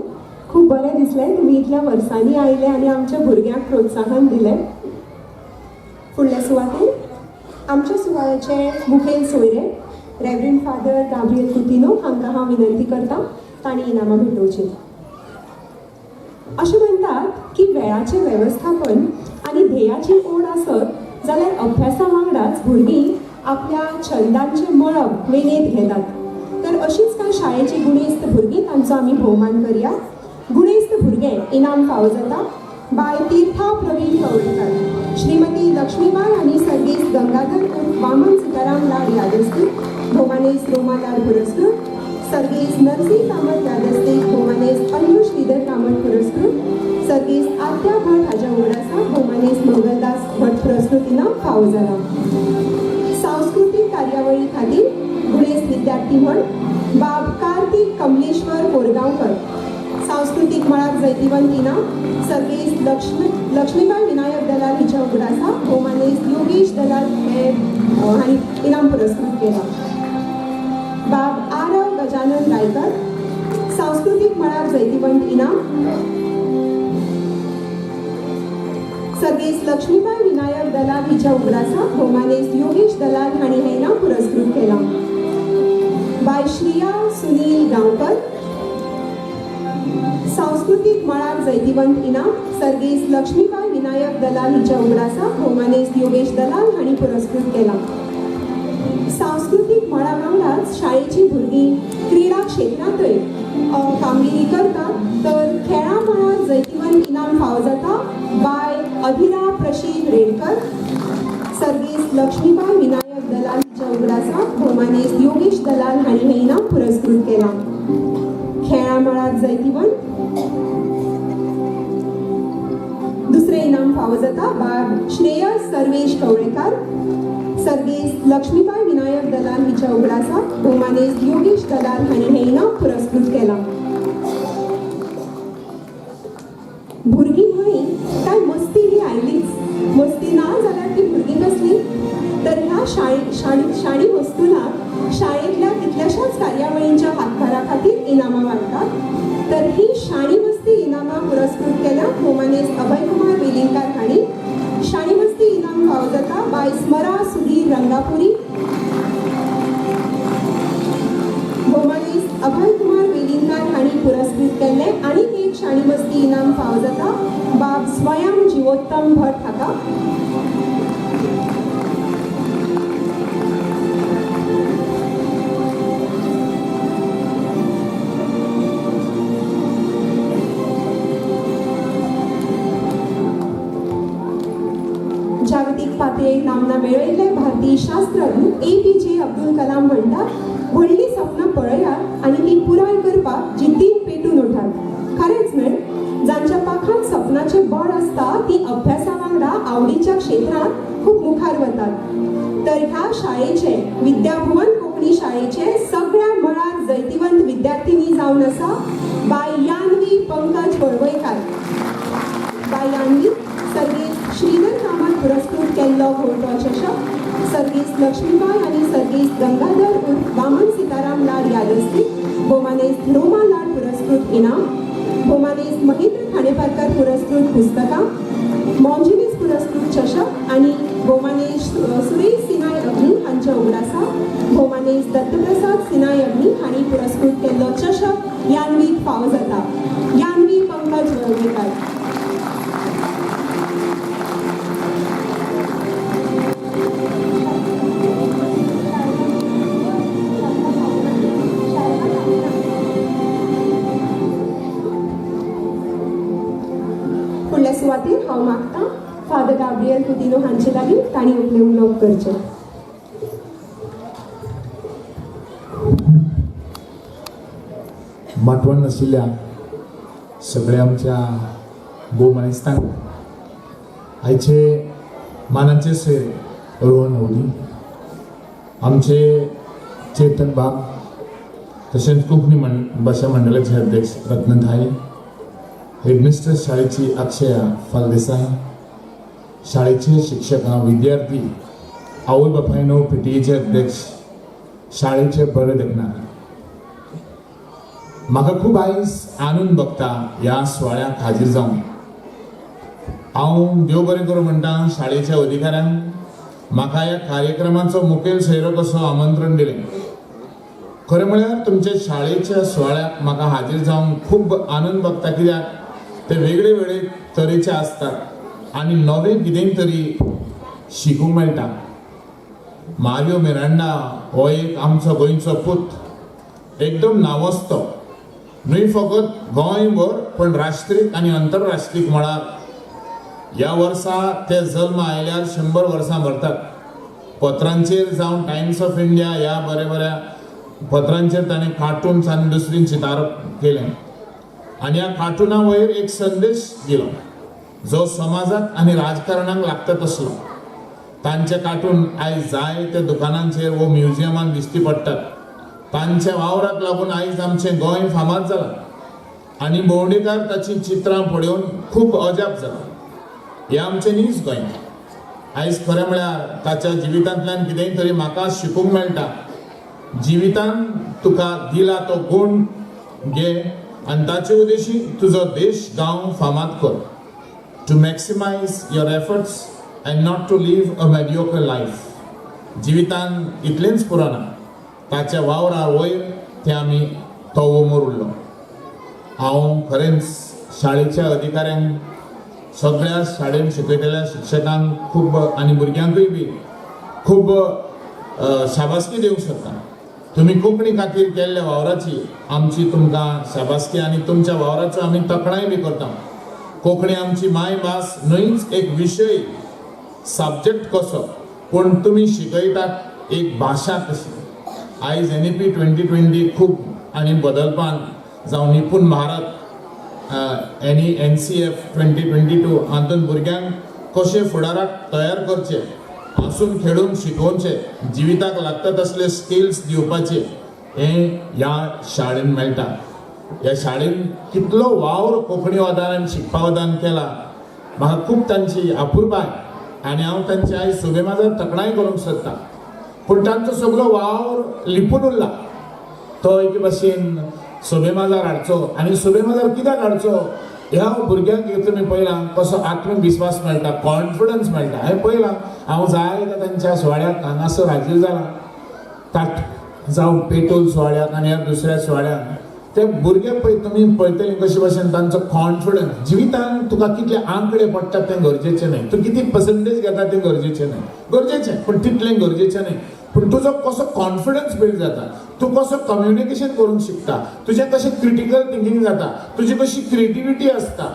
खूब बरें दिसलें तुमी इतल्या वर्सांनी आयले आनी आमच्या भुरग्यांक प्रोत्साहन दिलें. फुडल्या सुवातेर आमच्या सुवाळ्याचे मुखेल सोयरे रेव्हरंड फादर गाब्रियल कुतिनो हांकां हांव विनंती करतां तांणी इनामां भेटोवचीं. अशें म्हणटात की वेळाचें वेवस्थापन आनी ध्येयाची ओड आसत जाल्यार अभ्यासा वांगडाच भुरगीं आपल्या छंदांचें मळब वेणेंत घेतात. तर अशीच कांय शाळेची गुणेस्त भुरगीं तांचो आमी भोवमान करया. गुणेस्त भुरगें इनाम फावो जाता बाय तीर्था प्रवीण कवळेकर, श्रीमती लक्ष्मीबाई आनी सर्गेस गंगाधर उर्फ वामन सिताराम लाड यादस्ती भोमानेस रोमालाल पुरस्कृत, सर्गेस नरसिंह कामत यादस्ती भोमानेस अंजू श्रीधर कामत पुरस्कृत, सर्गेस आद्या भट हाज्या उगडासा भोमानेस मंगलदास भट पुरस्कृत इनाम फावो जाला. सांस्कृतीक कार्यावळी खातीर गुणेस्त विद्यार्थी म्हण बाब कार्तिक कमलेश्वर कोरगांवकर, सांस्कृतिक मळार जैतिवंत इनाम सर्गेस लक्ष्मीबाई विनायक दलाल हिच्या उगडासा भोमानेस योगेश दलाल हांणी इनाम पुरस्कृत केला. बाब आरव गजानन रायकर, सांस्कृतिक मळार जैतिवंत इनाम सर्गेस लक्ष्मीबाई विनायक दलाल हिच्या उगडासा भोमानेस योगेश दलाल हांणी हें इनाम पुरस्कृत केला. बाय श्रिया सुनील गांवकर, सांस्कृतिक मळार जैतिवंत इनाम सर्गेस लक्ष्मीबाई विनायक दलाल हिच्या उगडासा भोमानेस योगेश दलाल हांणी पुरस्कृत केला. सांस्कृतिक मळा वांगडाच शाळेची भुरगीं क्रीडा क्षेत्रांतय कामगिरी करतात. तर खेळा मळार जैतिवंत इनाम फावो जाता बाय अभिरा प्रशीद रेडकर, सर्गेस लक्ष्मीबाई विनायक दलाल हिच्या उगडासा भोमानेस योगेश दलाल हांणी हें इनाम पुरस्कृत केलां. खेळा मळार जैतिवंत दुसरें इनाम फावो जाता बाब श्रेयस सर्वेश कवळेकर, सर्गेस लक्ष्मीबाई विनायक दलाल हिच्या उगडासा भोमानेस योगेश दलाल हांणी हें इनाम पुरस्कृत केलां. भुरगीं म्हळी काय मस्ती ही आयलीच. मस्ती ना जाल्यार ती भुरगीं कसली. तर ह्या शाणी वस्तुलाक शाळेंतल्या कितल्याशाच कार्यावळींच्या हातभारा खातीर इनामां वाडटात. तर ही शाणी मस्ती इनामां पुरस्कृत केल्या भोमानेस अभयकुमार वेलिंगकार हांणी. शाणी मस्ती इनाम फावो जाता बाय स्मरा सुधीर रंगापुरी, भोमानेस अभयकुमार वेलिंगकार हांणी पुरस्कृत केल्लें. आनी एक एक शाणी मस्ती इनाम फावो जाता बाब स्वयं जीवोत्तम भट हाका. जागतीक पातळेर नामना मेळयल्ले भारतीय शास्त्रज्ञ APJ अब्दुल कलाम म्हणटात व्हडली सपनां पळयात आनी ती पुराय करपाक जिद्दीन पेटून उठात. खरेंच न्हय, जांच्या पाखांत सपनाचें बळ आसता ती अभ्यासा वांगडा आवडीच्या क्षेत्रांत खूब मुखार वतात. तर ह्या शाळेचे विद्याभुवन कोंकणी शाळेचे सगळ्या मळार जैतिवंत विद्यार्थिनी जावन आसा बाय यान्वी पंकज वळवयकार. बाय यान्वी सर्गेस्त श्रीधर कामत पुरस्कृत केल्लो घोवटो चषक, सर्गेस्त लक्ष्मीबाई आनी सर्गेस्त गंगाधर उर्फ वामन सीताराम लाड यादस्तीक, भोमानेस्त रोमा लाड पुरस्कृत इनाम, भोमानेस्त महेंद्र खांडेपारकर पुरस्कृत पुस्तकां, मॉन्जिनीस पुरस्कृत चषक आनी भोमानेस्त सुरेश सिनाय अग्नी हांच्या उगडासा भोमानेस्त दत्तप्रसाद सिनाय अग्नी हांणी पुरस्कृत केल्लो चषक यान्वीक फावो जाता. यान्वी पंकज वळवयकार. फुडल्या सुवातेर हांव मागतां फादर गाब्रियल कुतिनो हांचे लागीं तांणी आपले उलोवप करचें. माटवण आशिल्ल्या सगळ्या आमच्या गोमानेस्तांक आयचे मानाचे सैर रोहन हवली, आमचे चेतन बाब, तशेंच कोंकणी भाशा मंडळाचे अध्यक्ष रत्नथाई, हेडमिस्ट्रेस शाळेची अक्षया फालदेसाय, शाळेचे शिक्षक विद्यार्थी, आवय बापायनो PTA अध्यक्ष, शाळेचे बरे देखणार. म्हाका खूब आयज आनंद भोगता ह्या सुवाळ्याक हाजीर जावन. हांव देव बरें करूं म्हणटा शाळेच्या अधिकाऱ्यांक म्हाका ह्या कार्यक्रमाचो मुखेल सोयरो कसो आमंत्रण दिलें. खरें म्हळ्यार तुमच्या शाळेच्या सुवाळ्याक म्हाका हाजीर जावन खूब आनंद भोगता, कित्याक ते वेगळे वेगळे तरेचे आसतात आनी नवें कितें तरी शिकूंक मेळटा. मारियो मिरांडा हो एक आमचो गोंयचो पूत, एकदम नावस्तो, न्हय फकत गोंयभर पण राष्ट्रीय आनी आंतरराष्ट्रीय मळार. ह्या वर्सा ते जल्म आयल्यार 100 वर्सां भरतात. पत्रांचेर जावं टायम्स ऑफ इंडिया ह्या बऱ्या बऱ्या पत्रांचेर ताणें कार्टून्स आनी दुसरीं चितारप केलें आनी ह्या कार्टुना वयर एक संदेश दिलो जो समाजाक आनी राजकारणाक लागता तसलो. तांचे कार्टून आयज जाय त्या दुकानांचेर वो म्युजियमान दिश्टी पडटात. तांच्या वावराक लागून आयज आमचें गोंय फामाद जालां आनी भोंवडेकार ताची चित्रां पळोवन खूब अजाप जाला. हें आमचें न्हीच गोंय. आयज खरें म्हळ्यार ताच्या जिवितांतल्यान कितेंय तरी म्हाका शिकूंक मेळटा. जिवितान तुका दिला तो गूण घे आनी ताचे उद्देशी तुजो देश गांव फामाद कर. To maximize your efforts and not to live a mediocre life. जिवितान इतलेंच पुराना, ताच्या वावरार वयर ते आमी तोवो मोरुल्लो. हांव खरेंच शाळेच्या अधिकाऱ्यांक, सगळ्या शाळेंत शिकयलेल्या शिक्षकांक खूब आनी भुरग्यांकूय बी खूब शाबासकी दिवंक सोदता. तुमी कोंकणी खातीर केल्ल्या वावराची आमची तुमकां शाबासकी आनी तुमच्या वावराचो आमी तोखणाय बी करता. कोंकणी आमची मायभास न्हयच एक विशय सब्जेक्ट कसो, पूण तुमी शिकयतात एक भाशा कशी. आयज NEP 2020 खूब आनी बदलपान जावं निपूण भारत NCF 2022 हातूंत भुरग्यांक कशे फुडाराक तयार करचे, हसून खेळून शिकोवचे, जिविताक लागता तसले स्किल्स दिवपाचे, हें ह्या शाळेंत मेळटा. ह्या शाळेंत कितलो वावर कोंकणी वादान शिकपा वादान केला, म्हाका खूब तांची आपुरबाय आनी हांव तांची आयज सुबेमाजार तोखणाय करूंक सोदतां. पूण तांचो सगळो वावर लिपून उरला. तो एके भाशेन सुबेमाजार हाडचो आनी सुबेमाजार कित्याक हाडचो ह्या भुरग्यांक तुमी पळयलां कसो आत्मविश्वास मेळटा, कॉन्फिडन्स मेळटा. हांवें पळयलां, हांव जायत्या तांच्या सुवाळ्याक हांगासर हाजीर जालां, ताट जावं पेटोल सुवाळ्याक आनी ह्या दुसऱ्या सुवाळ्याक. ते भुरगे तुमी पळयतले कशे भशेन तांचो कॉन्फिडन्स जिवितान तुका कितले आंकडे पडटात तें गरजेचें न्हय, तूं किती पर्संटेज घेता तें गरजेचें न्हय, गरजेचें पूण तितलें गरजेचें न्हय. पूण तुजो कसो कॉन्फिडन्स बिल्ड जाता, तूं कसो कम्युनिकेशन करूंक शिकता, तुजें कशें क्रिटिकल थिंकींग जाता, तुजी कशी क्रिएटिविटी आसता,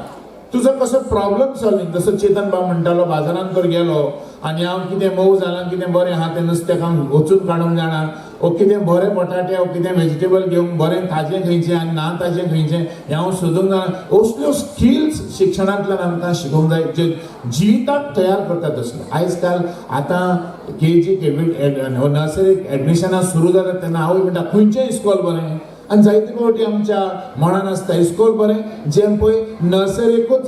तुजो कसो प्रॉब्लम सॉल्विंग. जसो चेतन बाब म्हणटालो बाजारांत तर गेलो आनी हांव कितें मोव जालां कितें बरें आहा तें नुस्तें हांव वचून काडूंक जाणा, ओ कितें बरें बटाटे ओ कितें व्हेजिटेबल घेवंक बरें ताजें खंयचें आनी ना ताजें खंयचें हें हांव सोदूंक जाणा. असल्यो स्किल्स शिक्षणांतल्यान आमकां शिकोवंक जाय जे जिविताक तयार करतात. तसलो आयज काल आतां KG नर्सरीक एडमिशनां सुरू जातात तेन्ना हांव म्हणटा खंयचें इस्कॉल बरें, आनी जायते फावटी आमच्या मनान आसता इस्कॉल बरें जें पळय नर्सरीकूच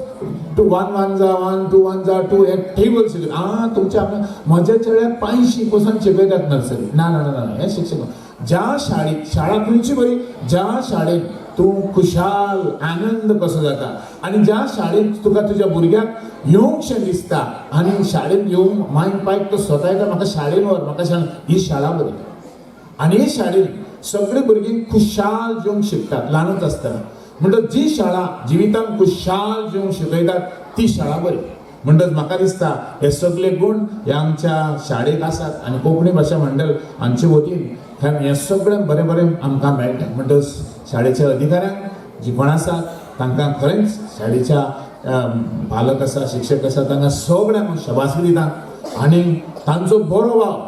1 1 जा 1 2 1 जा 2 हे टेबल शिकयता. तुमच्या म्हज्या चेड्याक 5 पासून शिकयतात नर्सरी. ना ना ना हे शिक्षक ज्या शाळेत शाळा खंयची बरी, ज्या शाळेत तूं खुशाल आनंद कसो जाता आनी ज्या शाळेंत तुका तुज्या भुरग्याक येवंकशें दिसता आनी शाळेंत येवंक मायंड पायक तो स्वता येता म्हाका शाळेन व्हर, म्हाका ही शाळा बरी. आनी ही शाळेंत सगळे भुरगीं खुशाल जिवंक शिकतात ल्हानूच आसतना. म्हणटच जी शाळा जिवितान खुशाल जिवंक शिकयतात ती शाळा बरी. म्हणटच म्हाका दिसता हे सगळे गुण हे आमच्या शाळेक आसात आनी कोंकणी भाशा मंडळ हांचे वतीन हे सगळें बरें बरें आमकां मेळटा. म्हणटच शाळेच्या अधिकाऱ्यांक जी कोण आसात तांकां खरेंच शाळेच्या पालक आसा शिक्षक आसा तांकां सगळ्यांक शबासकी दिता आनी तांचो बरो वाव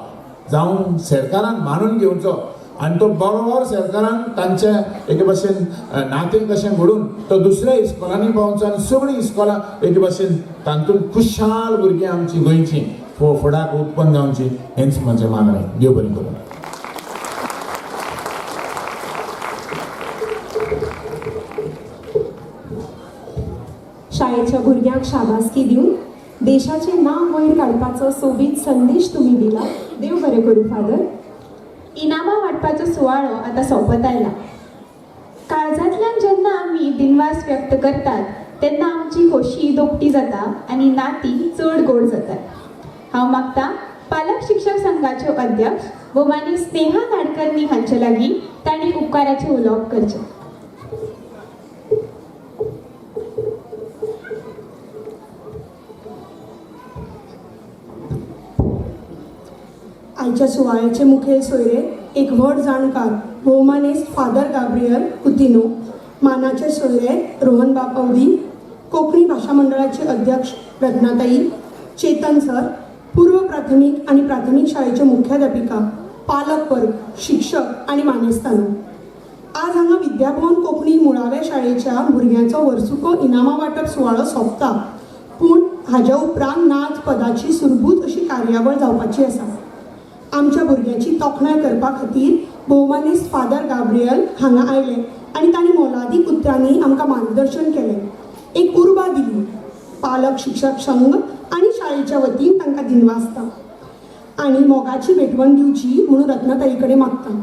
जावं सरकारान मानून घेवचो आनी तो बरोबर सरकारान तांचे एके भाशेन नातें कशें घडोवन तो दुसऱ्या इस्कॉलांनी पावचो आनी सगळीं इस्कॉलां एके भाशेन तातूंत खुशाल भुरगीं आमची गोंयचीं फुडाक उत्पन्न जावची हेंच म्हजें मागणें. देव बरें करूं. शाळेच्या भुरग्यांक शाबासकी दिवन देशाचें नांव वयर काडपाचो सोबीत संदेश तुमी दिला. देव बरें करूं फादर. इनामां वांटपाचो सुवाळो आतां सोंपत आयला. काळजांतल्यान जेन्ना आमी दिनवास व्यक्त करतात तेन्ना आमची खोशी दोगटी जाता आनी नातीं चड गोड जातात. हांव मागतां पालक शिक्षक संघाच्यो अध्यक्ष भोमानी स्नेहा नाडकर्णी हांचे लागीं तांणी उपकाराचें उलोवप करचें. आयच्या सुवाळ्याचे मुखेल सोयरे एक व्हड जाणकार भोवमानेस्त फादर गाब्रियल कुतिनो, मानाचे सोयरे रोहनबाब अवधी, कोंकणी भाशा मंडळाचे अध्यक्ष रत्नाताई, चेतन सर, पूर्व प्राथमीक आणि प्राथमिक शाळेचे मुख्याध्यापिका, पालक वर्ग, शिक्षक आणि मानेस्तानो. आज हांगा विद्याभवन कोंकणी मुळाव्या शाळेच्या भुरग्यांचो वर्सुको इनामां वांटप सुवाळो सोंपता, पूण हाच्या उपरांत नाच पदाची सुरभूत अशी कार्यावळ जावपाची आसा. आमच्या भुरग्याची तोखणाय करपा खातीर भोवमानेस्त फादर गाब्रियल हांगा आयले आनी तांणी मोलादीक उतरांनी आमकां मार्गदर्शन केलें, एक उर्बा दिली. पालक शिक्षक संघ आनी शाळेच्या वतीन तांकां दिनवासता आनी मोगाची भेटवण दिवची म्हणून रत्नाताई कडेन मागता.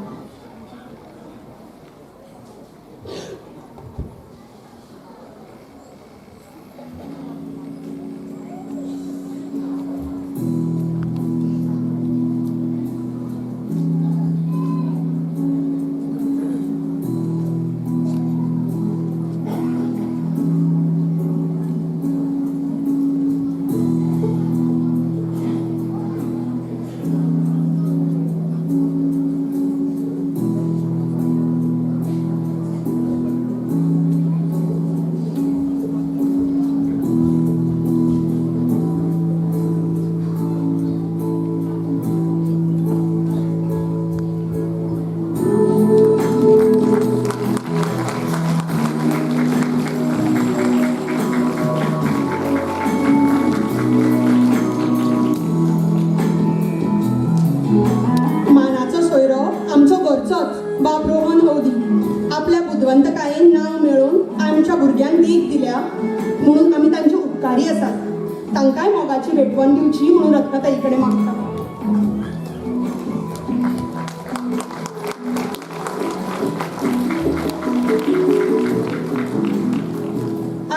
बाब रोहन अवधी आपल्या बुद्धवंतकायेन नांव मेळोवन आमच्या भुरग्यांक देख दिल्या म्हणून आमी तांचे उपकारी आसात. तांकांय मोगाची भेटवण दिवची म्हणून रत्नाताई कडेन मागता.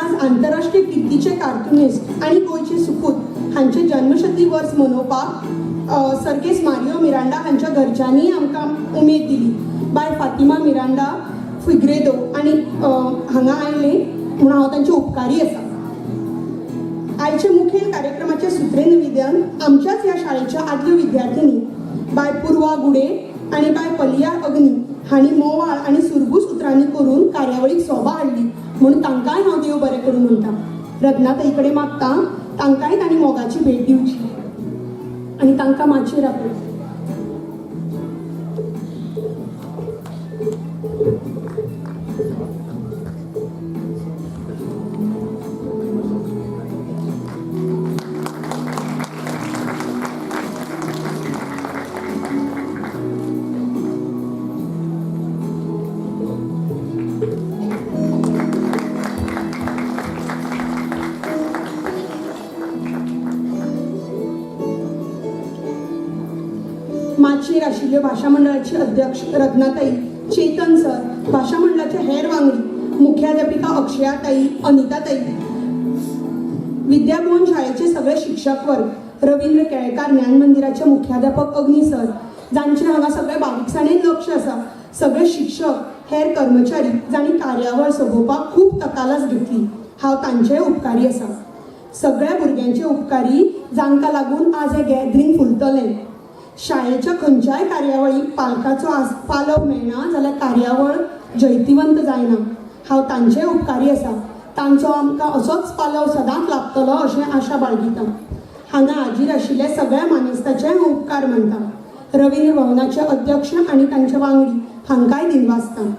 आज आंतरराष्ट्रीय कीर्तीचे कार्टुनिस्ट आणि गोंयचे सुपूत हांचे जन्मशती वर्स मनोवपाक सर्गेस मारियो मिरांडा हांच्या घरच्यांनी आमकां उमेद दिली. बाय फातिमा मिरांडा फिग्रेदो आनी हांगा आयले म्हणून हांव तांचे उपकारी आसा. आयचे मुखेल कार्यक्रमाचे सुत्रेनिवेदन आमच्याच ह्या शाळेच्या आदल्यो विद्यार्थिनी बाय पूर्वा गुडे आनी बाय पलिया अग्नी हांणी मोवाळ आनी सुरबूस उतरांनी करून कार्यावळीक सोबा हाडली म्हणून तांकांय हांव देव बरें करूं म्हणटा. रत्नाताई कडेन मागता तांकांय तांणी मोगाची भेट दिवची आनी तांकां माचयेर आपयची. माचयेर आशिल्ल्यो भाशा मंडळाची अध्यक्ष रत्नाताई, चेतन सर, भाशा मंडळाचे हेर वांगडी, मुख्याध्यापिका अक्षयाताई, अनिताताई, विद्याभवन शाळेचे सगळे शिक्षक वर्ग, रवींद्र केळेकार ज्ञान मंदिराचे मुख्याध्यापक अग्नी सर, जांचे हांगा सगळे बारीकसाणेन लक्ष आसा, सगळे शिक्षक, हेर कर्मचारी जांणी कार्यावळ सोबोवपाक खूब तकालस घेतली, हांव तांचेय उपकारी आसा. सगळ्या भुरग्यांचे उपकारी जांकां लागून आज हें गॅदरींग फुलतलें. शाळेच्या खंयच्याय कार्यावळीक पालकाचो पालव मेळना जाल्यार कार्यावळ जैतिवंत जायना. हांव तांचेय उपकारी आसा. तांचो आमकां असोच पालव सदांच लाभतलो अशें आशा बाळगिता. हांगा हाजीर आशिल्ले सगळ्या मानेस्ताचे हांव उपकार मानता. रवींद्र भवनाचे अध्यक्ष आनी तांचे वांगडी हांकांय दिनवासता.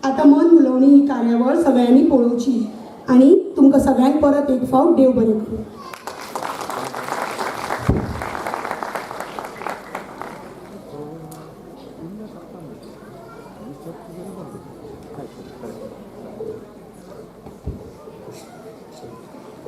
आतां मन उलोवणी ही कार्यावळ सगळ्यांनी पळोवची आनी तुमकां सगळ्यांक परत एक फावट देव बरें करूं.